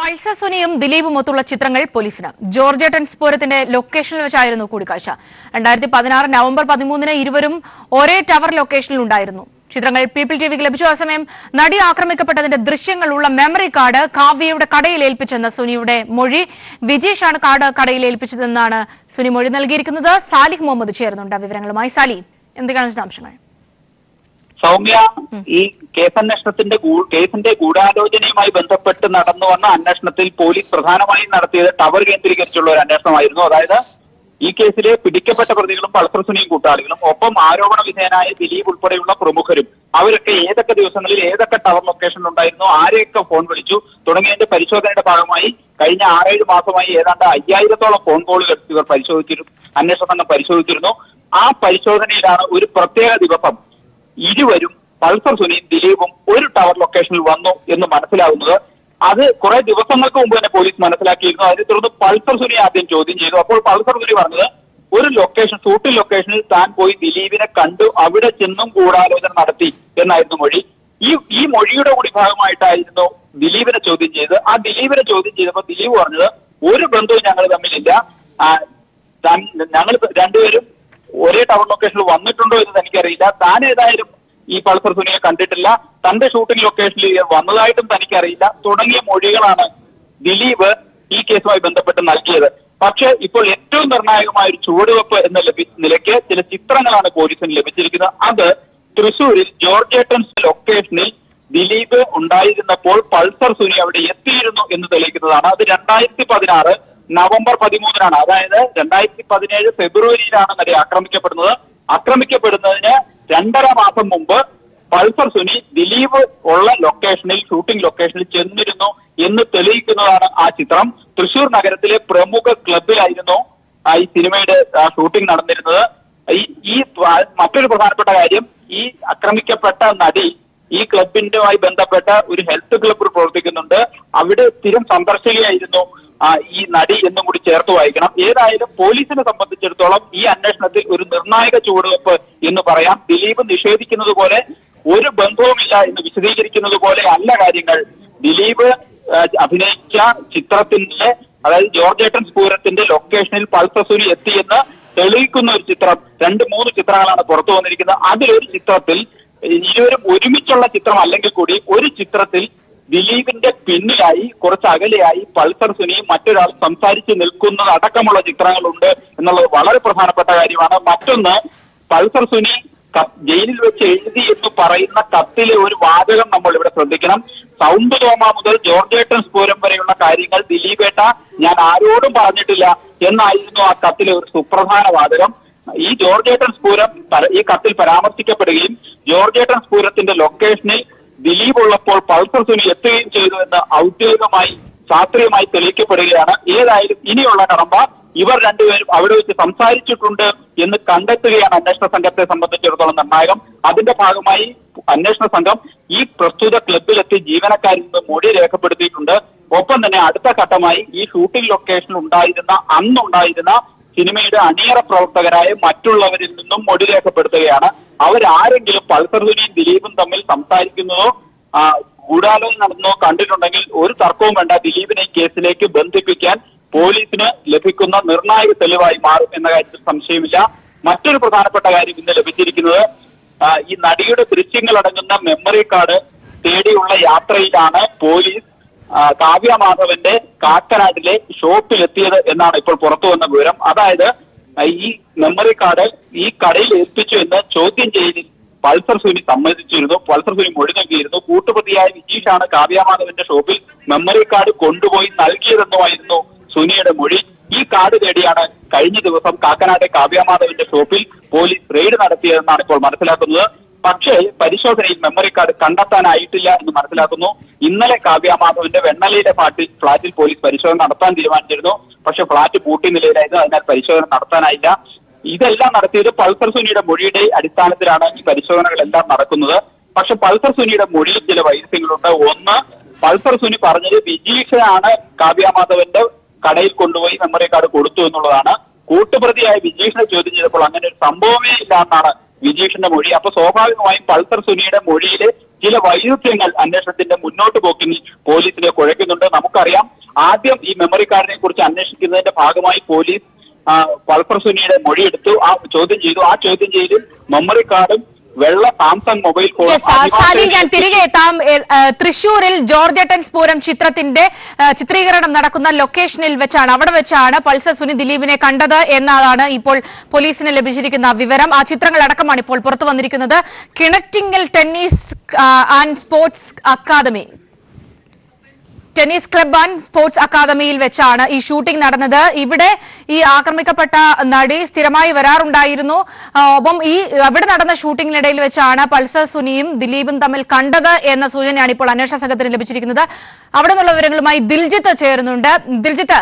Pulsar സുനിയും ദിലീപും ഒത്തുള്ള ചിത്രങ്ങൾ പോലീസിന്. ജോർജേട്ടൻ സ്ഫോടനത്തിന്റെ ലൊക്കേഷനിൽ വെച്ചായിരുന്നു കൂടിക്കാഴ്ച. 2016 നവംബർ 13 ഇരുവരും ഒരേ ടവർ ലൊക്കേഷനിൽ ഉണ്ടായിരുന്നു. ചിത്രങ്ങൾ പീപ്പിൾ ടിവിക്ക് ലഭിച്ചു. അതേസമയം നടി ആക്രമിക്കപ്പെട്ടതിന്റെ ദൃശ്യങ്ങളുള്ള മെമ്മറി കാർഡ് കാവ്യയുടെ കടയിൽ ഏൽപ്പിച്ചെന്ന സുനിയുടെ മൊഴി. വിജേഷാണ് കാർഡ് കടയിൽ ഏൽപ്പിച്ചതെന്നാണ് സുനി മൊഴി നൽകിയിരിക്കുന്നത്. സാലിഹ് മുഹമ്മദ് ചേർന്നുണ്ട് വിവരങ്ങളുമായി. സാലി, എന്തൊക്കെയാണ് വിശദാംശങ്ങൾ? സൗമ്യ, ഈ കേസിന്റെ ഗൂഢാലോചനയുമായി ബന്ധപ്പെട്ട് നടന്നു വന്ന അന്വേഷണത്തിൽ പോലീസ് പ്രധാനമായും നടത്തിയത് ടവർ കേന്ദ്രീകരിച്ചുള്ള ഒരു അന്വേഷണമായിരുന്നു. അതായത് ഈ കേസിലെ പിടിക്കപ്പെട്ട പ്രതികളും പൾസർ സുനിയും കൂട്ടാളികളും ഒപ്പം ആരോപണ വിധേയനായ ദിലീപ് ഉൾപ്പെടെയുള്ള പ്രമുഖരും അവരൊക്കെ ഏതൊക്കെ ദിവസങ്ങളിൽ ഏതൊക്കെ ടവർ ലൊക്കേഷനിൽ ഉണ്ടായിരുന്നു, ആരെയൊക്കെ ഫോൺ വിളിച്ചു തുടങ്ങിയതിന്റെ പരിശോധനയുടെ ഭാഗമായി കഴിഞ്ഞ 6-7 മാസമായി ഏതാണ്ട് 5000-ഓളം ഫോൺ കോളുകൾ ഇവർ അന്വേഷണ സംഘം പരിശോധിച്ചിരുന്നു. ആ പരിശോധനയിലാണ് ഒരു പ്രത്യേക ദിവസം ഇരുവരും പൾസർ സുനിയും ദിലീപും ഒരു ടവർ ലൊക്കേഷനിൽ വന്നു എന്ന് മനസ്സിലാവുന്നത്. അത് കുറെ ദിവസങ്ങൾക്ക് മുമ്പ് തന്നെ പോലീസ് മനസ്സിലാക്കിയിരുന്നു. അതിനെ തുടർന്ന് പൾസർ സുനി ആദ്യം ചോദ്യം ചെയ്തു. അപ്പോൾ പൾസർ സുനി പറഞ്ഞത് ഒരു ഷൂട്ടിംഗ് ലൊക്കേഷനിൽ താൻ പോയി ദിലീപിനെ കണ്ടു, അവിടെ ചെന്നും ഗൂഢാലോചന നടത്തി എന്നായിരുന്നു മൊഴി. ഈ മൊഴിയുടെ കൂടി ഭാഗമായിട്ടായിരുന്നു ദിലീപിനെ ചോദ്യം ചെയ്തത്. ആ ദിലീപിനെ ചോദ്യം ചെയ്തപ്പോൾ ദിലീപ് പറഞ്ഞത് ഒരു ബന്ധവും ഞങ്ങൾ തമ്മിലില്ല, ഞങ്ങൾ രണ്ടുപേരും ഒരേ ടവർ ലൊക്കേഷനിൽ വന്നിട്ടുണ്ടോ എന്ന് തനിക്കറിയില്ല, താൻ ഏതായാലും ഈ പൾസർ സുനിയെ കണ്ടിട്ടില്ല, തന്റെ ഷൂട്ടിംഗ് ലൊക്കേഷനിൽ വന്നതായിട്ടും തനിക്കറിയില്ല തുടങ്ങിയ മൊഴികളാണ് ദിലീപ് ഈ കേസുമായി ബന്ധപ്പെട്ട് നൽകിയത്. പക്ഷേ ഇപ്പോൾ ഏറ്റവും നിർണായകമായ ഒരു ചുവടുവെപ്പ് എന്ന നിലയ്ക്ക് ചില ചിത്രങ്ങളാണ് പോലീസിന് ലഭിച്ചിരിക്കുന്നത്. അത് തൃശൂരിൽ ജോർജേട്ടൻസ് ലൊക്കേഷനിൽ ദിലീപ് ഉണ്ടായിരുന്നപ്പോൾ പൾസർ സുനി അവിടെ എത്തിയിരുന്നു എന്ന് തെളിയിക്കുന്നതാണ്. അത് 2016 നവംബർ 13 അതായത് 2017 ഫെബ്രുവരിയിലാണ് നടി ആക്രമിക്കപ്പെടുന്നതിന് 2.5 മാസം മുമ്പ് പൾസർ സുനി ദിലീപ് ഉള്ള ഷൂട്ടിംഗ് ലൊക്കേഷനിൽ ചെന്നിരുന്നു എന്ന് തെളിയിക്കുന്നതാണ് ആ ചിത്രം. തൃശൂർ നഗരത്തിലെ പ്രമുഖ ക്ലബിലായിരുന്നു ഈ സിനിമയുടെ ഷൂട്ടിംഗ് നടന്നിരുന്നത്. ഈ മറ്റൊരു പ്രധാനപ്പെട്ട കാര്യം, ഈ ആക്രമിക്കപ്പെട്ട നടി ഈ ക്ലബിന്റെമായി ബന്ധപ്പെട്ട ഒരു ഹെൽത്ത് ക്ലബിൽ പ്രവർത്തിക്കുന്നുണ്ട്. അവിടെ സ്ഥിരം സന്ദർശകയായിരുന്നു ഈ നടി എന്നും കൂടി ചേർത്ത് വായിക്കണം. ഏതായാലും പോലീസിനെ സംബന്ധിച്ചിടത്തോളം ഈ അന്വേഷണത്തിൽ ഒരു നിർണായക ചുവടുവെപ്പ് എന്ന് പറയാം. ദിലീപ് നിഷേധിക്കുന്നത് പോലെ ഒരു ബന്ധവുമില്ല എന്ന് വിശദീകരിക്കുന്നത് പോലെ അല്ല കാര്യങ്ങൾ. ദിലീപ് അഭിനയിച്ച ചിത്രത്തിന്റെ, അതായത് ജോർജേട്ടൻ സ്ഫോടനത്തിന്റെ ലൊക്കേഷനിൽ പൾസർ സുനി എത്തിയെന്ന് തെളിയിക്കുന്ന ഒരു ചിത്രം, 2-3 ചിത്രങ്ങളാണ് പുറത്തു വന്നിരിക്കുന്നത്. അതിലൊരു ചിത്രത്തിൽ ഇരുവരും ഒരുമിച്ചുള്ള ചിത്രം അല്ലെങ്കിൽ കൂടി ഒരു ചിത്രത്തിൽ ദിലീപിന്റെ പിന്നിലായി കുറച്ച് അകലെയായി പൾസർ സുനിയും മറ്റൊരാൾ സംസാരിച്ച് നിൽക്കുന്നത് അടക്കമുള്ള ചിത്രങ്ങളുണ്ട് എന്നുള്ളത് വളരെ പ്രധാനപ്പെട്ട കാര്യമാണ്. മറ്റൊന്ന്, പൾസർ സുനി ജയിലിൽ വെച്ച് എഴുതി എന്ന് പറയുന്ന കത്തിലെ ഒരു വാചകം നമ്മൾ ഇവിടെ ശ്രദ്ധിക്കണം. സൗണ്ട് തോമ മുതൽ ജോർജേട്ടൻ സ്ഫോടനം വരെയുള്ള കാര്യങ്ങൾ ദിലീപേട്ട ഞാൻ ആരോടും പറഞ്ഞിട്ടില്ല എന്നായിരുന്നു ആ കത്തിലെ ഒരു സുപ്രധാന വാചകം. ഈ ജോർജേട്ടൻ സ്ഫോടനം ഈ കത്തിൽ പരാമർശിക്കപ്പെടുകയും ജോർജേട്ടൻ സ്ഫോടനത്തിന്റെ ലൊക്കേഷനിൽ ദിലീപ് ഉള്ളപ്പോൾ പൾസർ സുനി എത്തുകയും ചെയ്തു എന്ന് ഔദ്യോഗികമായി ശാസ്ത്രീയമായി തെളിയിക്കപ്പെടുകയാണ്. ഏതായാലും ഇനിയുള്ള കടമ്പ ഇവർ രണ്ടുപേരും അവിടെ വെച്ച് സംസാരിച്ചിട്ടുണ്ട് എന്ന് കണ്ടെത്തുകയാണ് അന്വേഷണ സംഘത്തെ സംബന്ധിച്ചിടത്തോളം നിർണായകം. അതിന്റെ ഭാഗമായി അന്വേഷണ സംഘം ഈ പ്രസ്തുത ക്ലബിലെത്തി ജീവനക്കാരിൽ നിന്ന് മൊഴി രേഖപ്പെടുത്തിയിട്ടുണ്ട്. ഒപ്പം തന്നെ അടുത്ത ഘട്ടമായി ഈ ഷൂട്ടിംഗ് ലൊക്കേഷനിൽ അന്നുണ്ടായിരുന്ന സിനിമയുടെ അണിയറ പ്രവർത്തകരായ മറ്റുള്ളവരിൽ നിന്നും മൊഴി രേഖപ്പെടുത്തുകയാണ്. അവരാരെങ്കിലും പൾസർ സുനിയും ദിലീപും തമ്മിൽ സംസാരിക്കുന്നതോ ഗൂഢാലോചന നടന്നോ കണ്ടിട്ടുണ്ടെങ്കിൽ ഒരു തർക്കവും വേണ്ട, ദിലീപിനെ ഈ കേസിലേക്ക് ബന്ധിപ്പിക്കാൻ പോലീസിന് ലഭിക്കുന്ന നിർണായക തെളിവായി മാറും എന്ന കാര്യത്തിൽ സംശയമില്ല. മറ്റൊരു പ്രധാനപ്പെട്ട കാര്യം ഇന്ന് ലഭിച്ചിരിക്കുന്നത്, ഈ നടിയുടെ ദൃശ്യങ്ങൾ അടങ്ങുന്ന മെമ്മറി കാർഡ് തേടിയുള്ള യാത്രയിലാണ് പോലീസ് കാവ്യ മാധവന്റെ കാക്കനാട്ടിലെ ഷോപ്പിലെത്തിയത് എന്നാണ് ഇപ്പോൾ പുറത്തു വന്ന വിവരം. അതായത് ഈ മെമ്മറി കാർഡ് ഈ കടയിൽ ഏൽപ്പിച്ചു എന്ന് ചോദ്യം ചെയ്യലിൽ പൾസർ സുനി സമ്മതിച്ചിരുന്നു. പൾസർ സുനി മൊഴി നൽകിയിരുന്നു. കൂട്ടുപ്രതിയായ വിജീഷാണ് കാവ്യ മാധവന്റെ ഷോപ്പിൽ മെമ്മറി കാർഡ് കൊണ്ടുപോയി നൽകിയതെന്നുമായിരുന്നു സുനിയുടെ മൊഴി. ഈ കാർഡ് തേടിയാണ് കഴിഞ്ഞ ദിവസം കാക്കനാട്ടെ കാവ്യ മാധവന്റെ ഷോപ്പിൽ പോലീസ് റെയ്ഡ് നടത്തിയതെന്നാണ് ഇപ്പോൾ മനസ്സിലാക്കുന്നത്. പക്ഷേ പരിശോധനയിൽ മെമ്മറി കാർഡ് കണ്ടെത്താനായിട്ടില്ല എന്ന് മനസ്സിലാക്കുന്നു. ഇന്നലെ കാവ്യ മാധവന്റെ വെണ്ണലയിലെ ഫ്ളാറ്റിൽ പോലീസ് പരിശോധന നടത്താൻ തീരുമാനിച്ചിരുന്നു. പക്ഷെ ഫ്ളാറ്റ് പൂട്ടിയ നിലയിലായിരുന്നു, അതിനാൽ പരിശോധന നടത്താനായില്ല. ഇതെല്ലാം നടത്തിയത് പൾസർ സുനിയുടെ മൊഴിയുടെ അടിസ്ഥാനത്തിലാണ് ഈ പരിശോധനകളെല്ലാം നടക്കുന്നത്. പക്ഷെ പൾസർ സുനിയുടെ മൊഴിയിൽ ചില വൈരുദ്ധ്യങ്ങളുണ്ട്. ഒന്ന്, പൾസർ സുനി പറഞ്ഞത് വിജീഷനാണ് കാവ്യ മാധവന്റെ കടയിൽ കൊണ്ടുപോയി മെമ്മറി കാർഡ് കൊടുത്തു എന്നുള്ളതാണ്. കൂട്ടുപ്രതിയായ വിജീഷിനെ ചോദ്യം ചെയ്തപ്പോൾ അങ്ങനെ ഒരു സംഭവമേ ഇല്ല എന്നാണ് വിജീഷിന്റെ മൊഴി. അപ്പൊ സ്വാഭാവികമായും പൾസർ സുനിയുടെ മൊഴിയിലെ ചില വൈരുദ്ധ്യങ്ങൾ അന്വേഷണത്തിന്റെ മുന്നോട്ട് പോക്കിൽ പോലീസിനെ കുഴയ്ക്കുന്നുണ്ട്. നമുക്കറിയാം, ആദ്യം ഈ മെമ്മറി കാർഡിനെ കുറിച്ച് അന്വേഷിക്കുന്നതിന്റെ ഭാഗമായി പോലീസ് പൾസർ സുനിയുടെ മൊഴിയെടുത്തു, ആ ചോദ്യം ചെയ്തു. ആ ചോദ്യം ചെയ്യലിൽ മെമ്മറി കാർഡും വെള്ള സാംസങ് മൊബൈൽ സാലി, ഞാൻ തിരികെ എത്താം. തൃശൂരിൽ ജോർജ് സ്പൂരം ചിത്രത്തിന്റെ ചിത്രീകരണം നടക്കുന്ന ലൊക്കേഷനിൽ വെച്ചാണ്, അവിടെ വെച്ചാണ് പൾസർ സുനി ദിലീപിനെ കണ്ടത് എന്നതാണ് ഇപ്പോൾ പോലീസിന് ലഭിച്ചിരിക്കുന്ന വിവരം. ആ ചിത്രങ്ങൾ അടക്കമാണ് ഇപ്പോൾ പുറത്തു വന്നിരിക്കുന്നത്. Kinattingal tennis and sports academy, tennis club and sports അക്കാദമിയിൽ വെച്ചാണ് ഈ ഷൂട്ടിംഗ് നടന്നത്. ഇവിടെ ഈ ആക്രമിക്കപ്പെട്ട നടി സ്ഥിരമായി വരാറുണ്ടായിരുന്നു. ഒപ്പം ഈ അവിടെ നടന്ന ഷൂട്ടിംഗിനിടയിൽ വെച്ചാണ് പൾസർ സുനിയും ദിലീപും തമ്മിൽ കണ്ടത് എന്ന സൂചനയാണ് ഇപ്പോൾ അന്വേഷണ സംഘത്തിന് ലഭിച്ചിരിക്കുന്നത്. അവിടെ നിന്നുള്ള വിവരങ്ങളുമായി ദിൽജിത്ത് ചേരുന്നുണ്ട്. ദിൽജിത്ത്,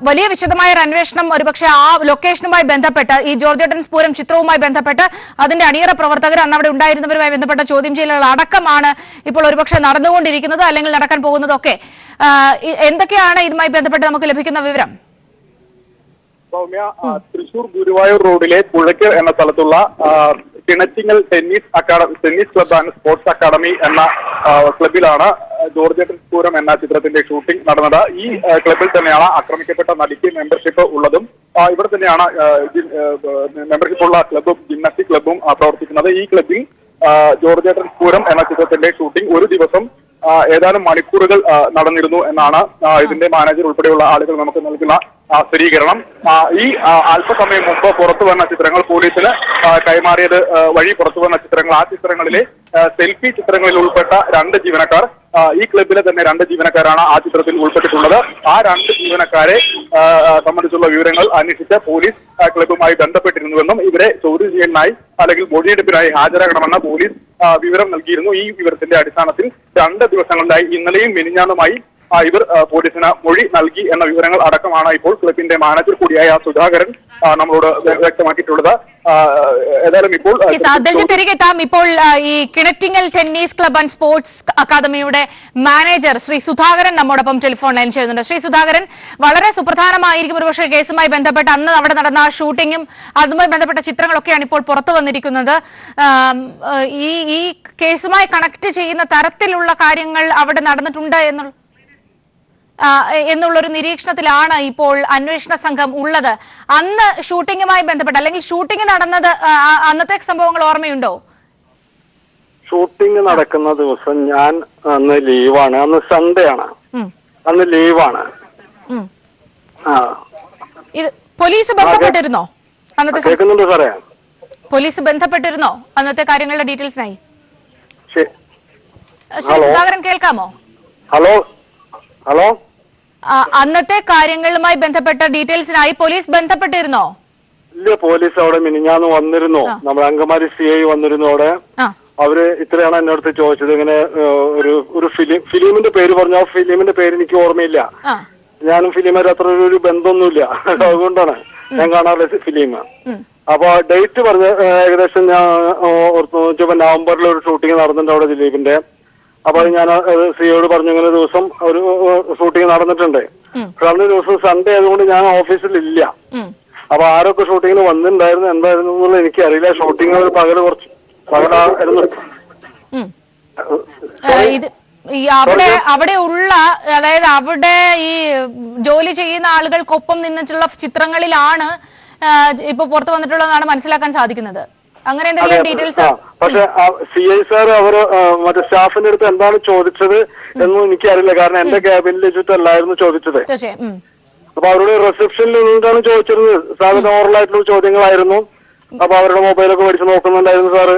വലിയ വിശദമായ ഒരു അന്വേഷണം ഒരുപക്ഷെ ആ ലൊക്കേഷനുമായി ബന്ധപ്പെട്ട്, ഈ ജോർജ് സ്പൂരം ചിത്രവുമായി ബന്ധപ്പെട്ട് അതിന്റെ അണിയറ പ്രവർത്തകർ അന്ന് അവിടെ ഉണ്ടായിരുന്നവരുമായി ബന്ധപ്പെട്ട ചോദ്യം ചെയ്യലുകൾ അടക്കമാണ് ഇപ്പോൾ ഒരുപക്ഷെ നടന്നുകൊണ്ടിരിക്കുന്നത്, അല്ലെങ്കിൽ നടക്കാൻ പോകുന്നതൊക്കെ. എന്തൊക്കെയാണ് ഇതുമായി ബന്ധപ്പെട്ട് നമുക്ക് ലഭിക്കുന്ന വിവരം? സൗമ്യ, തൃശൂർ ഗുരുവായൂർ റോഡിലെ പുഴയ്ക്ക് എന്ന സ്ഥലത്തുള്ള Kinattingal tennis club and sports academy എന്ന ക്ലബിലാണ് ജോർജ് സ്പൂരം എന്ന ചിത്രത്തിന്റെ ഷൂട്ടിംഗ് നടന്നത്. ഈ ക്ലബിൽ തന്നെയാണ് ആക്രമിക്കപ്പെട്ട നടിക്ക് മെമ്പർഷിപ്പ് ഉള്ളതും. ഇവിടെ തന്നെയാണ് മെമ്പർഷിപ്പ് ഉള്ള ക്ലബും ജിംനാസ്റ്റിക് ക്ലബും പ്രവർത്തിക്കുന്നത്. ഈ ക്ലബിൽ ജോർജ് സ്പൂരം എന്ന ചിത്രത്തിന്റെ ഷൂട്ടിംഗ് ഒരു ദിവസം ഏതാനും മണിക്കൂറുകൾ നടന്നിരുന്നു എന്നാണ് ഇതിന്റെ മാനേജർ ഉൾപ്പെടെയുള്ള ആളുകൾ നമുക്ക് നൽകുന്ന സ്ഥിരീകരണം. ഈ അല്പസമയം മുമ്പ് പുറത്തു വന്ന ചിത്രങ്ങൾ പോലീസിന് കൈമാറിയത് വഴി പുറത്തു വന്ന ചിത്രങ്ങൾ, ആ ചിത്രങ്ങളിലെ സെൽഫി ചിത്രങ്ങളിൽ ഉൾപ്പെട്ട 2 ജീവനക്കാർ, ഈ ക്ലബിലെ തന്നെ 2 ജീവനക്കാരാണ് ആ ചിത്രത്തിൽ ഉൾപ്പെട്ടിട്ടുള്ളത്. ആ 2 ജീവനക്കാരെ സംബന്ധിച്ചുള്ള വിവരങ്ങൾ അന്വേഷിച്ച് പോലീസ് ക്ലബുമായി ബന്ധപ്പെട്ടിരുന്നുവെന്നും ഇവരെ ചോദ്യം ചെയ്യാനായി അല്ലെങ്കിൽ മൊഴിയെടുപ്പിനായി ഹാജരാകണമെന്ന പോലീസ് വിവരം നൽകിയിരുന്നു. ഈ വിവരത്തിന്റെ അടിസ്ഥാനത്തിൽ 2 ദിവസങ്ങളിലായി ഇന്നലെയും മിനിഞ്ഞാന്നുമായി ഇവർ പോലീസിന് മൊഴി നൽകി എന്ന വിവരങ്ങൾ അടക്കമാണ് ഇപ്പോൾ ക്ലബിന്റെ മാനേജർ കൂടിയായ സുധാകരൻ നമ്മളോട് വ്യക്തമാക്കിയിട്ടുള്ളത്. ഏതായാലും ഇപ്പോൾ ഇപ്പോൾ ഈ Kinattingal tennis club and sports അക്കാദമിയുടെ മാനേജർ ശ്രീ സുധാകരൻ നമ്മോടൊപ്പം ടെലിഫോൺ ലൈൻ ചെയ്യുന്നുണ്ട്. ശ്രീ സുധാകരൻ, വളരെ സുപ്രധാനമായിരിക്കും ഒരുപക്ഷെ കേസുമായി ബന്ധപ്പെട്ട് അന്ന് അവിടെ നടന്ന ഷൂട്ടിങ്ങും അതുമായി ബന്ധപ്പെട്ട ചിത്രങ്ങളൊക്കെയാണ് ഇപ്പോൾ പുറത്തു വന്നിരിക്കുന്നത്. ഈ കേസുമായി കണക്ട് ചെയ്യുന്ന തരത്തിലുള്ള കാര്യങ്ങൾ അവിടെ നടന്നിട്ടുണ്ട് എന്നുള്ളൊരു നിരീക്ഷണത്തിലാണ് ഇപ്പോൾ അന്വേഷണ സംഘം ഉള്ളത്. അന്ന് ഷൂട്ടിങ്ങുമായി ബന്ധപ്പെട്ട് അല്ലെങ്കിൽ ഷൂട്ടിംഗ് നടന്നത് അന്നത്തെ സംഭവങ്ങൾ ഓർമ്മയുണ്ടോ? ഷൂട്ടിംഗ് നടക്കുന്ന ദിവസം ഞാൻ അന്ന് ലീവാണ്, അന്ന് സൺഡേ ആണ്, അന്ന് ലീവാണ്. ഇത് പോലീസ് ബന്ധപ്പെട്ടിരുന്നോ അന്നത്തെ? കേൾക്കുന്നുണ്ട് സാറേ. പോലീസ് ബന്ധപ്പെട്ടിരുന്നോ അന്നത്തെ കാര്യങ്ങളുടെ ഡീറ്റെയിൽസിനായി? ശ്രീ സുധാകരൻ, കേൾക്കാമോ? ഹലോ ഹലോ അന്നത്തെ കാര്യങ്ങളുമായി ബന്ധപ്പെട്ട ഡീറ്റെയിൽസിനായി പോലീസ് ബന്ധപ്പെട്ടിരുന്നോ? ഇല്ല, പോലീസ് അവിടെ മിനിഞ്ഞാന്ന് വന്നിരുന്നു. നമ്മുടെ അങ്കമാലി CI വന്നിരുന്നു അവിടെ. അവര് ഇത്രയാണ് എന്റെ അടുത്ത് ചോദിച്ചത്. ഇങ്ങനെ ഒരു ഫിലിമിന്റെ പേര് പറഞ്ഞു. ആ ഫിലിമിന്റെ പേര് എനിക്ക് ഓർമ്മയില്ല. ഞാനും ഫിലിമായിട്ട് അത്ര ഒരു ബന്ധമൊന്നുമില്ല, അതുകൊണ്ടാണ് ഞാൻ കാണാറില്ല ഫിലിം. അപ്പൊ ഡേറ്റ് പറഞ്ഞ ഏകദേശം ഞാൻ നവംബറിൽ ഒരു ഷൂട്ടിംഗ് നടന്നിട്ടുണ്ട് അവിടെ ദിലീപിന്റെ. അപ്പൊ ഞാൻ സിയോട് പറഞ്ഞു ഇങ്ങനെ ദിവസം ഒരു ഷൂട്ടിംഗ് നടന്നിട്ടുണ്ട്. അന്ന് ദിവസം സൺഡേ ആയതുകൊണ്ട് ഞാൻ ഓഫീസിലില്ല. അപ്പൊ ആരൊക്കെ ഷൂട്ടിങ്ങിന് വന്നിട്ടുണ്ടായിരുന്നു എന്തായിരുന്നു എന്നുള്ളത് എനിക്കറിയില്ല. ഷൂട്ടിംഗ് പകലായിരുന്നു. അവിടെ ഉള്ള, അതായത് അവിടെ ഈ ജോലി ചെയ്യുന്ന ആളുകൾക്കൊപ്പം നിന്നിട്ടുള്ള ചിത്രങ്ങളിലാണ് ഇപ്പൊ പുറത്തു വന്നിട്ടുള്ളതെന്നാണ് മനസ്സിലാക്കാൻ സാധിക്കുന്നത്. അങ്ങനെ എന്തെങ്കിലും ഡീറ്റെയിൽസ്? പക്ഷെ CI സാർ അവര് മറ്റേ സ്റ്റാഫിന്റെ അടുത്ത് എന്താണ് ചോദിച്ചത് എന്നും എനിക്കറിയില്ല. കാരണം എന്റെ ക്യാബിനിൽ വെച്ചിട്ടല്ലായിരുന്നു ചോദിച്ചത്. അപ്പൊ അവരുടെ റിസപ്ഷനിൽ നിന്നിട്ടാണ് ചോദിച്ചിരുന്നത്. സാറ് നോർമലായിട്ടുള്ള ചോദ്യങ്ങളായിരുന്നു. അപ്പൊ അവരുടെ മൊബൈലൊക്കെ മേടിച്ച് നോക്കുന്നുണ്ടായിരുന്നു സാറ്.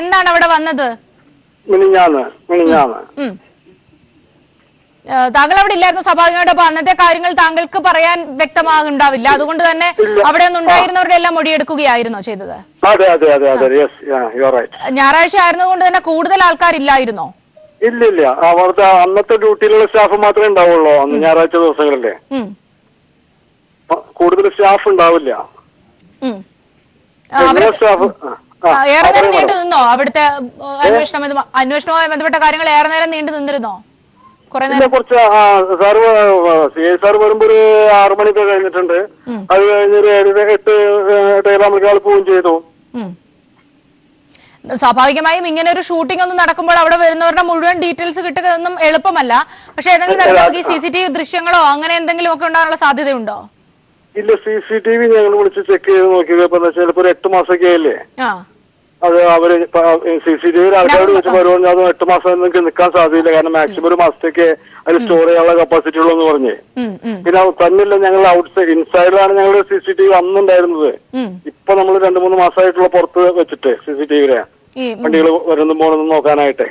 എന്താണ് അവിടെ വന്നത്? മിനിഞ്ഞാന്ന് താങ്കൾ അവിടെ ഇല്ലായിരുന്നു സ്വാഭാവികമായിട്ട്. അപ്പൊ അന്നത്തെ കാര്യങ്ങൾ താങ്കൾക്ക് പറയാൻ വ്യക്തമാകുണ്ടാവില്ല. അതുകൊണ്ട് തന്നെ അവിടെ ഒന്നും ഉണ്ടായിരുന്നവരുടെ എല്ലാം മൊഴിയെടുക്കുകയായിരുന്നോ ചെയ്തത്? ഞായറാഴ്ച ആയിരുന്നതുകൊണ്ട് തന്നെ കൂടുതൽ ആൾക്കാരില്ലായിരുന്നോ? ഇല്ല, അവിടുത്തെ അന്നത്തെ ഡ്യൂട്ടിയിലുള്ള സ്റ്റാഫ് മാത്രമേ ഉണ്ടാവുള്ളൂ. അന്ന് ഞായറാഴ്ച ദിവസങ്ങളിലെ കൂടുതൽ സ്റ്റാഫ് ഉണ്ടാവില്ല. ഏറെ നേരം നീണ്ടു നിന്നോ അവിടുത്തെ അന്വേഷണവുമായി ബന്ധപ്പെട്ട കാര്യങ്ങൾ? ഏറെ നേരം നീണ്ടു നിന്നിരുന്നോ? കുറച്ച് സാറ് സാർ വരുമ്പോ ഒരു 6 മണിക്ക് കഴിഞ്ഞിട്ടുണ്ട്. അത് കഴിഞ്ഞൊരു 8-8:30 പോവുകയും ചെയ്തു. സ്വാഭാവികമായും ഇങ്ങനെ ഒരു ഷൂട്ടിംഗ് ഒന്നും നടക്കുമ്പോൾ അവിടെ വരുന്നവരുടെ മുഴുവൻ ഡീറ്റെയിൽസ് കിട്ടുകയൊന്നും എളുപ്പമല്ല. പക്ഷെ ഏതെങ്കിലും തരത്തിൽ CCTV ദൃശ്യങ്ങളോ അങ്ങനെ എന്തെങ്കിലും ഒക്കെ ഉണ്ടാകാനുള്ള സാധ്യതയുണ്ടോ? ഇല്ല, CCTV ഞങ്ങൾ വിളിച്ച് ചെക്ക് ചെയ്ത് നോക്കിയപ്പോ ചിലപ്പോ ഒരു 8 മാസമൊക്കെ ആയില്ലേ. അത് അവര് CCTV ആൾക്കാരോട് വെച്ച് വരുവാണെങ്കിൽ അത് 8 മാസം നിങ്ങൾക്ക് നിൽക്കാൻ സാധ്യതയില്ല. കാരണം മാക്സിമം ഒരു മാസത്തേക്ക് അതിൽ സ്റ്റോർ ചെയ്യാനുള്ള കപ്പാസിറ്റി ഉള്ളൂ എന്ന് പറഞ്ഞ്. പിന്നെ തന്നില്ല, ഞങ്ങൾ ഔട്ട്സൈഡ് ഇൻസൈഡിലാണ് ഞങ്ങളുടെ CCTV അന്നുണ്ടായിരുന്നത്. ഇപ്പൊ നമ്മൾ 2-3 മാസമായിട്ടുള്ള പുറത്ത് വെച്ചിട്ട് CCTV വണ്ടികൾ വരുന്നും പോണെന്നും നോക്കാനായിട്ടേ.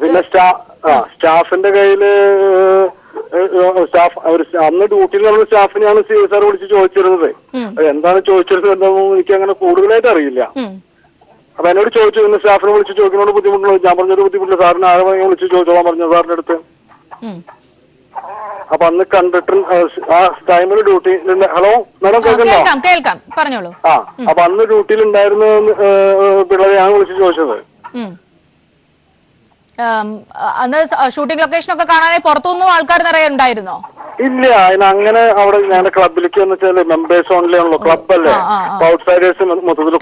പിന്നെ സ്റ്റാഫിന്റെ കയ്യില് അന്ന് ഡ്യൂട്ടിയിലുള്ള സ്റ്റാഫിനെയാണ് സാർ വിളിച്ച് ചോദിച്ചിരുന്നത്. എന്താണ് ചോദിച്ചിരുന്നത് എന്താണെന്ന് എനിക്ക് അങ്ങനെ കൂടുതലായിട്ട് അറിയില്ല. അപ്പൊ എന്നോട് ചോദിച്ചു, പിന്നെ സ്റ്റാഫിനെ വിളിച്ച് ചോദിക്കുന്നോട് ബുദ്ധിമുട്ടുള്ളൂ. ഞാൻ പറഞ്ഞൊരു ബുദ്ധിമുട്ടില്ല, സാറിന് ആരെ വിളിച്ച് ചോദിച്ചോളാൻ പറഞ്ഞു സാറിന്റെ അടുത്ത്. അപ്പൊ അന്ന് കണ്ടിട്ട് ആ ടൈമിൽ ഡ്യൂട്ടി. ഹലോ മാഡം കേൾക്കണ്ടോ? അപ്പൊ അന്ന് ഡ്യൂട്ടിയിൽ ഉണ്ടായിരുന്ന പിള്ളേരെയാണ് വിളിച്ച് ചോദിച്ചത്. അന്ന് ഷൂട്ടിംഗ് ലൊക്കേഷൻ ഒക്കെ കാണാനായി പുറത്തുനിന്നും ആൾക്കാർ നിറയെ ഉണ്ടായിരുന്നോ? ഇല്ല, അങ്ങനെ അവിടെ ഞങ്ങളുടെ ക്ലബിലേക്ക് എന്ന് വെച്ചാൽ മെമ്പേഴ്സ് ഓൺലി ആണല്ലോ, ക്ലബ് അല്ലേ. ഔട്ട്സൈഡേഴ്സ് മൊത്തത്തിൽ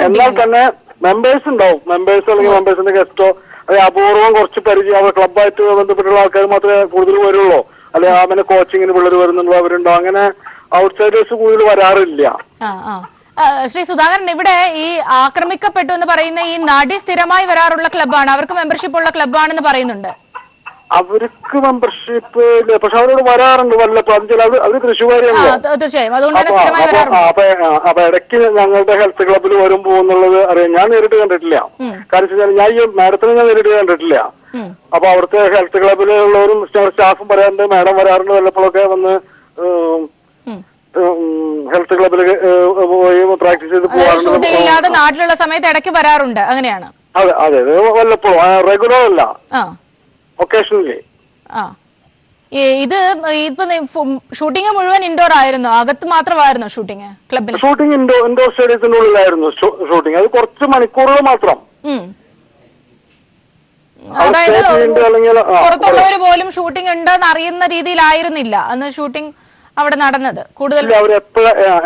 എന്നാൽ തന്നെ മെമ്പേഴ്സ് ഉണ്ടാവും. മെമ്പേഴ്സ് അല്ലെങ്കിൽ മെമ്പേഴ്സിന്റെ ഗസ്റ്റോ അല്ലെ അപൂർവം കുറച്ച് പരിചയം അവർ ക്ലബായിട്ട് ബന്ധപ്പെട്ടുള്ള ആൾക്കാർ മാത്രമേ കൂടുതൽ വരുള്ളൂ. അല്ലെ അങ്ങനെ കോച്ചിങ്ങിന് പിള്ളേർ വരുന്നുണ്ടോ അവരുണ്ടോ. അങ്ങനെ ഔട്ട്സൈഡേഴ്സ് കൂടുതൽ വരാറില്ല. ശ്രീ സുധാകരൻ, ഇവിടെ ഈ ആക്രമിക്കപ്പെട്ടു എന്ന് പറയുന്ന ഈ നടി സ്ഥിരമായി വരാറുള്ള ക്ലബ്ബാണ്, അവർക്ക് മെമ്പർഷിപ്പ് ഉള്ള ക്ലബ്ബാണെന്ന് പറയുന്നുണ്ട്. അവർക്ക് മെമ്പർഷിപ്പ് ഇല്ല, പക്ഷെ അവരോട് വരാറുണ്ട് വല്ലപ്പോ. അവര് തൃശ്ശൂർകാരിയാണല്ലോ. തീർച്ചയായും, അതുകൊണ്ട് അപ്പൊ ഇടയ്ക്ക് ഞങ്ങളുടെ ഹെൽത്ത് ക്ലബ്ബിൽ വരും പോകുന്നുള്ളത് അറിയാം. ഞാൻ നേരിട്ട് കണ്ടിട്ടില്ല. കാരണം ഞാൻ ഈ മാഡത്തിനെ ഞാൻ നേരിട്ട് കണ്ടിട്ടില്ല. അപ്പൊ അവിടുത്തെ ഹെൽത്ത് ക്ലബ്ബിലുള്ളവരും സ്റ്റാഫും പറയാറുണ്ട്, മാഡം വരാറുണ്ട് വല്ലപ്പോഴൊക്കെ വന്ന് ഹെൽത്ത് ക്ലബിൽ പോയി പ്രാക്ടീസ് ചെയ്ത് പോകാറുണ്ട്. നാട്ടിലുള്ള സമയത്ത് ഇടയ്ക്ക് വരാറുണ്ട്, അങ്ങനെയാണ്. അതെ അതെ, വല്ലപ്പോഴും, റെഗുലർ അല്ല, ഒക്കേഷണലി. ഇത് ഇപ്പൊ ഷൂട്ടിംഗ് മുഴുവൻ ഇൻഡോർ ആയിരുന്നു, അകത്ത് മാത്രമായിരുന്നു ഷൂട്ടിംഗ് ക്ലബിൽ? ഷൂട്ടിംഗ് ഇൻഡോർ സ്റ്റേഡിയത്തിന്റെ ഉള്ളിലായിരുന്നു ഷൂട്ടിംഗ്. അത് കുറച്ച് മണിക്കൂറുകൾ മാത്രം. അതായത് പുറത്തുള്ളവർ പോലും ഷൂട്ടിംഗ് ഉണ്ടെന്ന് അറിയുന്ന രീതിയിലായിരുന്നില്ല അന്ന് ഷൂട്ടിംഗ് അവിടെ നടന്നത്. കൂടുതൽ അവർ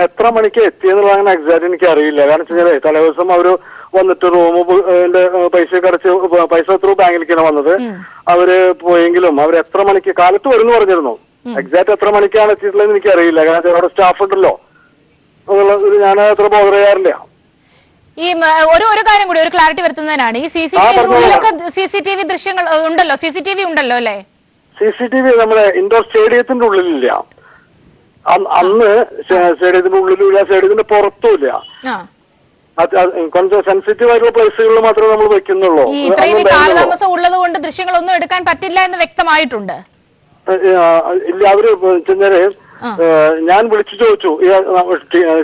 എത്ര മണിക്ക് എത്തിയെന്നുള്ള അങ്ങനെ എക്സാക്ട് എനിക്ക് അറിയില്ല. കാരണം വെച്ചാൽ തലേദിവസം അവര് വന്നിട്ട് റൂമിന്റെ പൈസ അടച്ച് പൈസ എത്ര ബാങ്കിലേക്കാണ് വന്നത്. അവര് പോയെങ്കിലും അവർ എത്ര മണിക്ക് കാലത്ത് വരുന്നു പറഞ്ഞിരുന്നു. എക്സാക്ട് എത്ര മണിക്കാണ് എത്തിയിട്ടുള്ളത് എനിക്ക് അറിയില്ല. കാരണം അവിടെ സ്റ്റാഫ് ഉണ്ടല്ലോ, ഞാൻ അത്ര ബോധർ ചെയ്യാറില്ല. ഈ ഒരു കാര്യം കൂടി ഒരു ക്ലാരിറ്റി വരുത്തുന്നതിനാണ്, ഈ CCTV ദൃശ്യങ്ങൾ ഉണ്ടല്ലോ, CCTV ഉണ്ടല്ലോ അല്ലേ? CCTV നമ്മുടെ ഇൻഡോർ സ്റ്റേഡിയത്തിന്റെ ഉള്ളിലില്ല. അന്ന് സ്റ്റേഡിയത്തിന്റെ ഉള്ളിലും സ്റ്റേഡിയത്തിന്റെ പുറത്തുമില്ല. കുറച്ച് സെൻസിറ്റീവ് ആയിട്ടുള്ള പ്ലേസുകളിൽ മാത്രമേ നമ്മൾ വെക്കുന്നുള്ളൂ. ഇത്രയും കാലതാമസം ഉള്ളത് കൊണ്ട് ദൃശ്യങ്ങളൊന്നും എടുക്കാൻ പറ്റില്ല എന്ന് വ്യക്തമായിട്ടുണ്ട്. ഇല്ല, അവര് ഞാൻ വിളിച്ചു ചോദിച്ചു, ഈ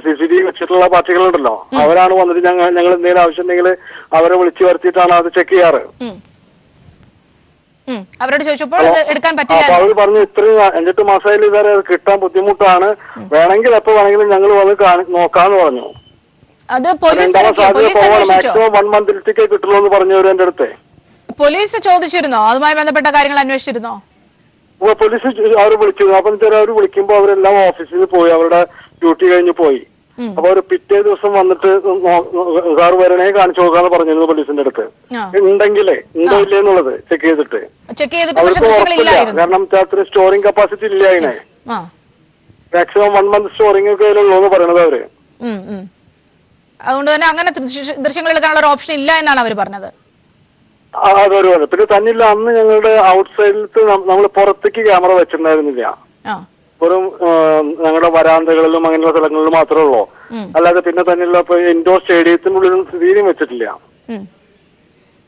CCTV വെച്ചിട്ടുള്ള പാർട്ടികളുണ്ടല്ലോ, അവരാണ് വന്നിട്ട് ഞങ്ങൾ എന്തെങ്കിലും ആവശ്യം ഉണ്ടെങ്കിൽ അവരെ വിളിച്ചു വരുത്തിയിട്ടാണ് അത് ചെക്ക് ചെയ്യാറ്. അവരോട് ചോദിച്ചപ്പോൾ എടുക്കാൻ പറ്റില്ല. അവര് പറഞ്ഞു ഇത്രയും 8 മാസമായാലും ഇതുവരെ കിട്ടാൻ ബുദ്ധിമുട്ടാണ്, വേണമെങ്കിൽ എപ്പോ വേണമെങ്കിലും ഞങ്ങൾ വന്ന് നോക്കാന്ന് പറഞ്ഞു. അത് മാക്സിമം 1 മന്തിലേക്ക് കിട്ടുള്ളൂ എന്ന് പറഞ്ഞവര് എന്റെ അടുത്ത്. പോലീസ് ചോദിച്ചിരുന്നോ? അതുമായി ബന്ധപ്പെട്ട കാര്യങ്ങൾ അന്വേഷിച്ചിരുന്നോ? പോലീസ് അവർ വിളിച്ചു. അപ്പൊ അവർ വിളിക്കുമ്പോ അവരെല്ലാം ഓഫീസിൽ പോയി, അവരുടെ ഡ്യൂട്ടി കഴിഞ്ഞ് പോയി. അപ്പൊ അവര് പിറ്റേ ദിവസം വന്നിട്ട് സാർ വരണേ കാണിച്ചു നോക്കാന്ന് പറഞ്ഞിരുന്നു പോലീസിന്റെ അടുത്ത്. ഉണ്ടെങ്കിലേ ഉണ്ടോ ഇല്ലേ എന്നുള്ളത് ചെക്ക് ചെയ്തിട്ട്. അവർക്ക് ഉറപ്പില്ല, കാരണം അത്ര സ്റ്റോറിംഗ് കപ്പാസിറ്റി ഇല്ല അതിനെ. മാക്സിമം 1 മന്ത് സ്റ്റോറിംഗ് ഒക്കെ ഉള്ളൂ എന്ന് പറയണത് അവര്. അതുകൊണ്ട് തന്നെ അങ്ങനെ ദൃശ്യങ്ങൾ എടുക്കാനുള്ള ഒരു ഓപ്ഷൻ ഇല്ല എന്നാണ് അവർ പറഞ്ഞത്. അതൊരു പറഞ്ഞു. പിന്നെ തന്നില്ല, അന്ന് ഞങ്ങളുടെ ഔട്ട്സൈഡിലത്തെ നമ്മൾ പുറത്തേക്ക് ക്യാമറ വെച്ചിട്ടുണ്ടായിരുന്നില്ല. വെറും ഞങ്ങളുടെ വരാന്തകളിലും അങ്ങനെയുള്ള സ്ഥലങ്ങളിലും മാത്രമേ ഉള്ളൂ. അല്ലാതെ പിന്നെ തന്നെയുള്ള ഇൻഡോർ സ്റ്റേഡിയത്തിനുള്ളിൽ തീരെയും വെച്ചിട്ടില്ല.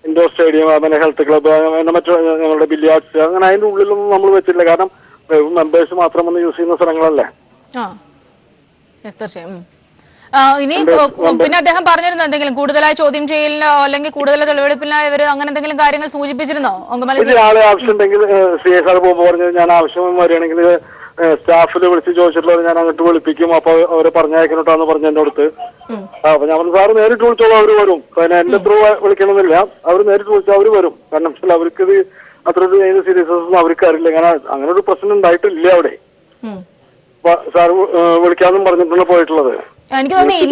ഇൻഡോർ സ്റ്റേഡിയം, പിന്നെ ഹെൽത്ത് ക്ലബ്ബ്, അങ്ങനെ മറ്റു ഞങ്ങളുടെ ബില്ലിയാർഡ്സ്, അങ്ങനെ അതിന്റെ ഉള്ളിലൊന്നും നമ്മൾ വെച്ചിട്ടില്ല. കാരണം മെമ്പേഴ്സ് മാത്രം വന്ന് യൂസ് ചെയ്യുന്ന സ്ഥലങ്ങളല്ലേ. ഇനി പിന്നെ അദ്ദേഹം പറഞ്ഞിരുന്നു എന്തെങ്കിലും കൂടുതലായി ചോദ്യം ചെയ്യലിനോ അല്ലെങ്കിൽ കൂടുതൽ തെളിവെടുപ്പിനോ ഇവര് അങ്ങനെ എന്തെങ്കിലും കാര്യങ്ങൾ സൂചിപ്പിച്ചിരുന്നോ? ആളെ ആവശ്യം ഉണ്ടെങ്കിൽ CSR പോകുമ്പോൾ പറഞ്ഞു, ഞാൻ ആവശ്യം വരികയാണെങ്കിൽ സ്റ്റാഫിൽ വിളിച്ച് ചോദിച്ചിട്ടുള്ളത് ഞാൻ അങ്ങോട്ട് വിളിപ്പിക്കും, അപ്പൊ അവരെ പറഞ്ഞയക്കണോട്ടാന്ന് പറഞ്ഞ എന്റെ അടുത്ത്. അപ്പൊ ഞാൻ പറഞ്ഞു സാറ് നേരിട്ട് വിളിച്ചോളൂ, അവര് വരും. പിന്നെ എന്റെ ത്രൂ വിളിക്കണമെന്നില്ല, അവർ നേരിട്ട് വിളിച്ചാൽ അവര് വരും. കാരണം അവർക്ക് ഇത് അത്ര ഒരു സീരിയസ്നെസ് അവർക്ക് അറിയില്ല. അങ്ങനെ ഒരു പ്രശ്നം ഉണ്ടായിട്ടില്ല അവിടെ. സാർ വിളിക്കാന്നും പറഞ്ഞിട്ടാണ് പോയിട്ടുള്ളത്. എനിക്ക് തോന്നുന്നു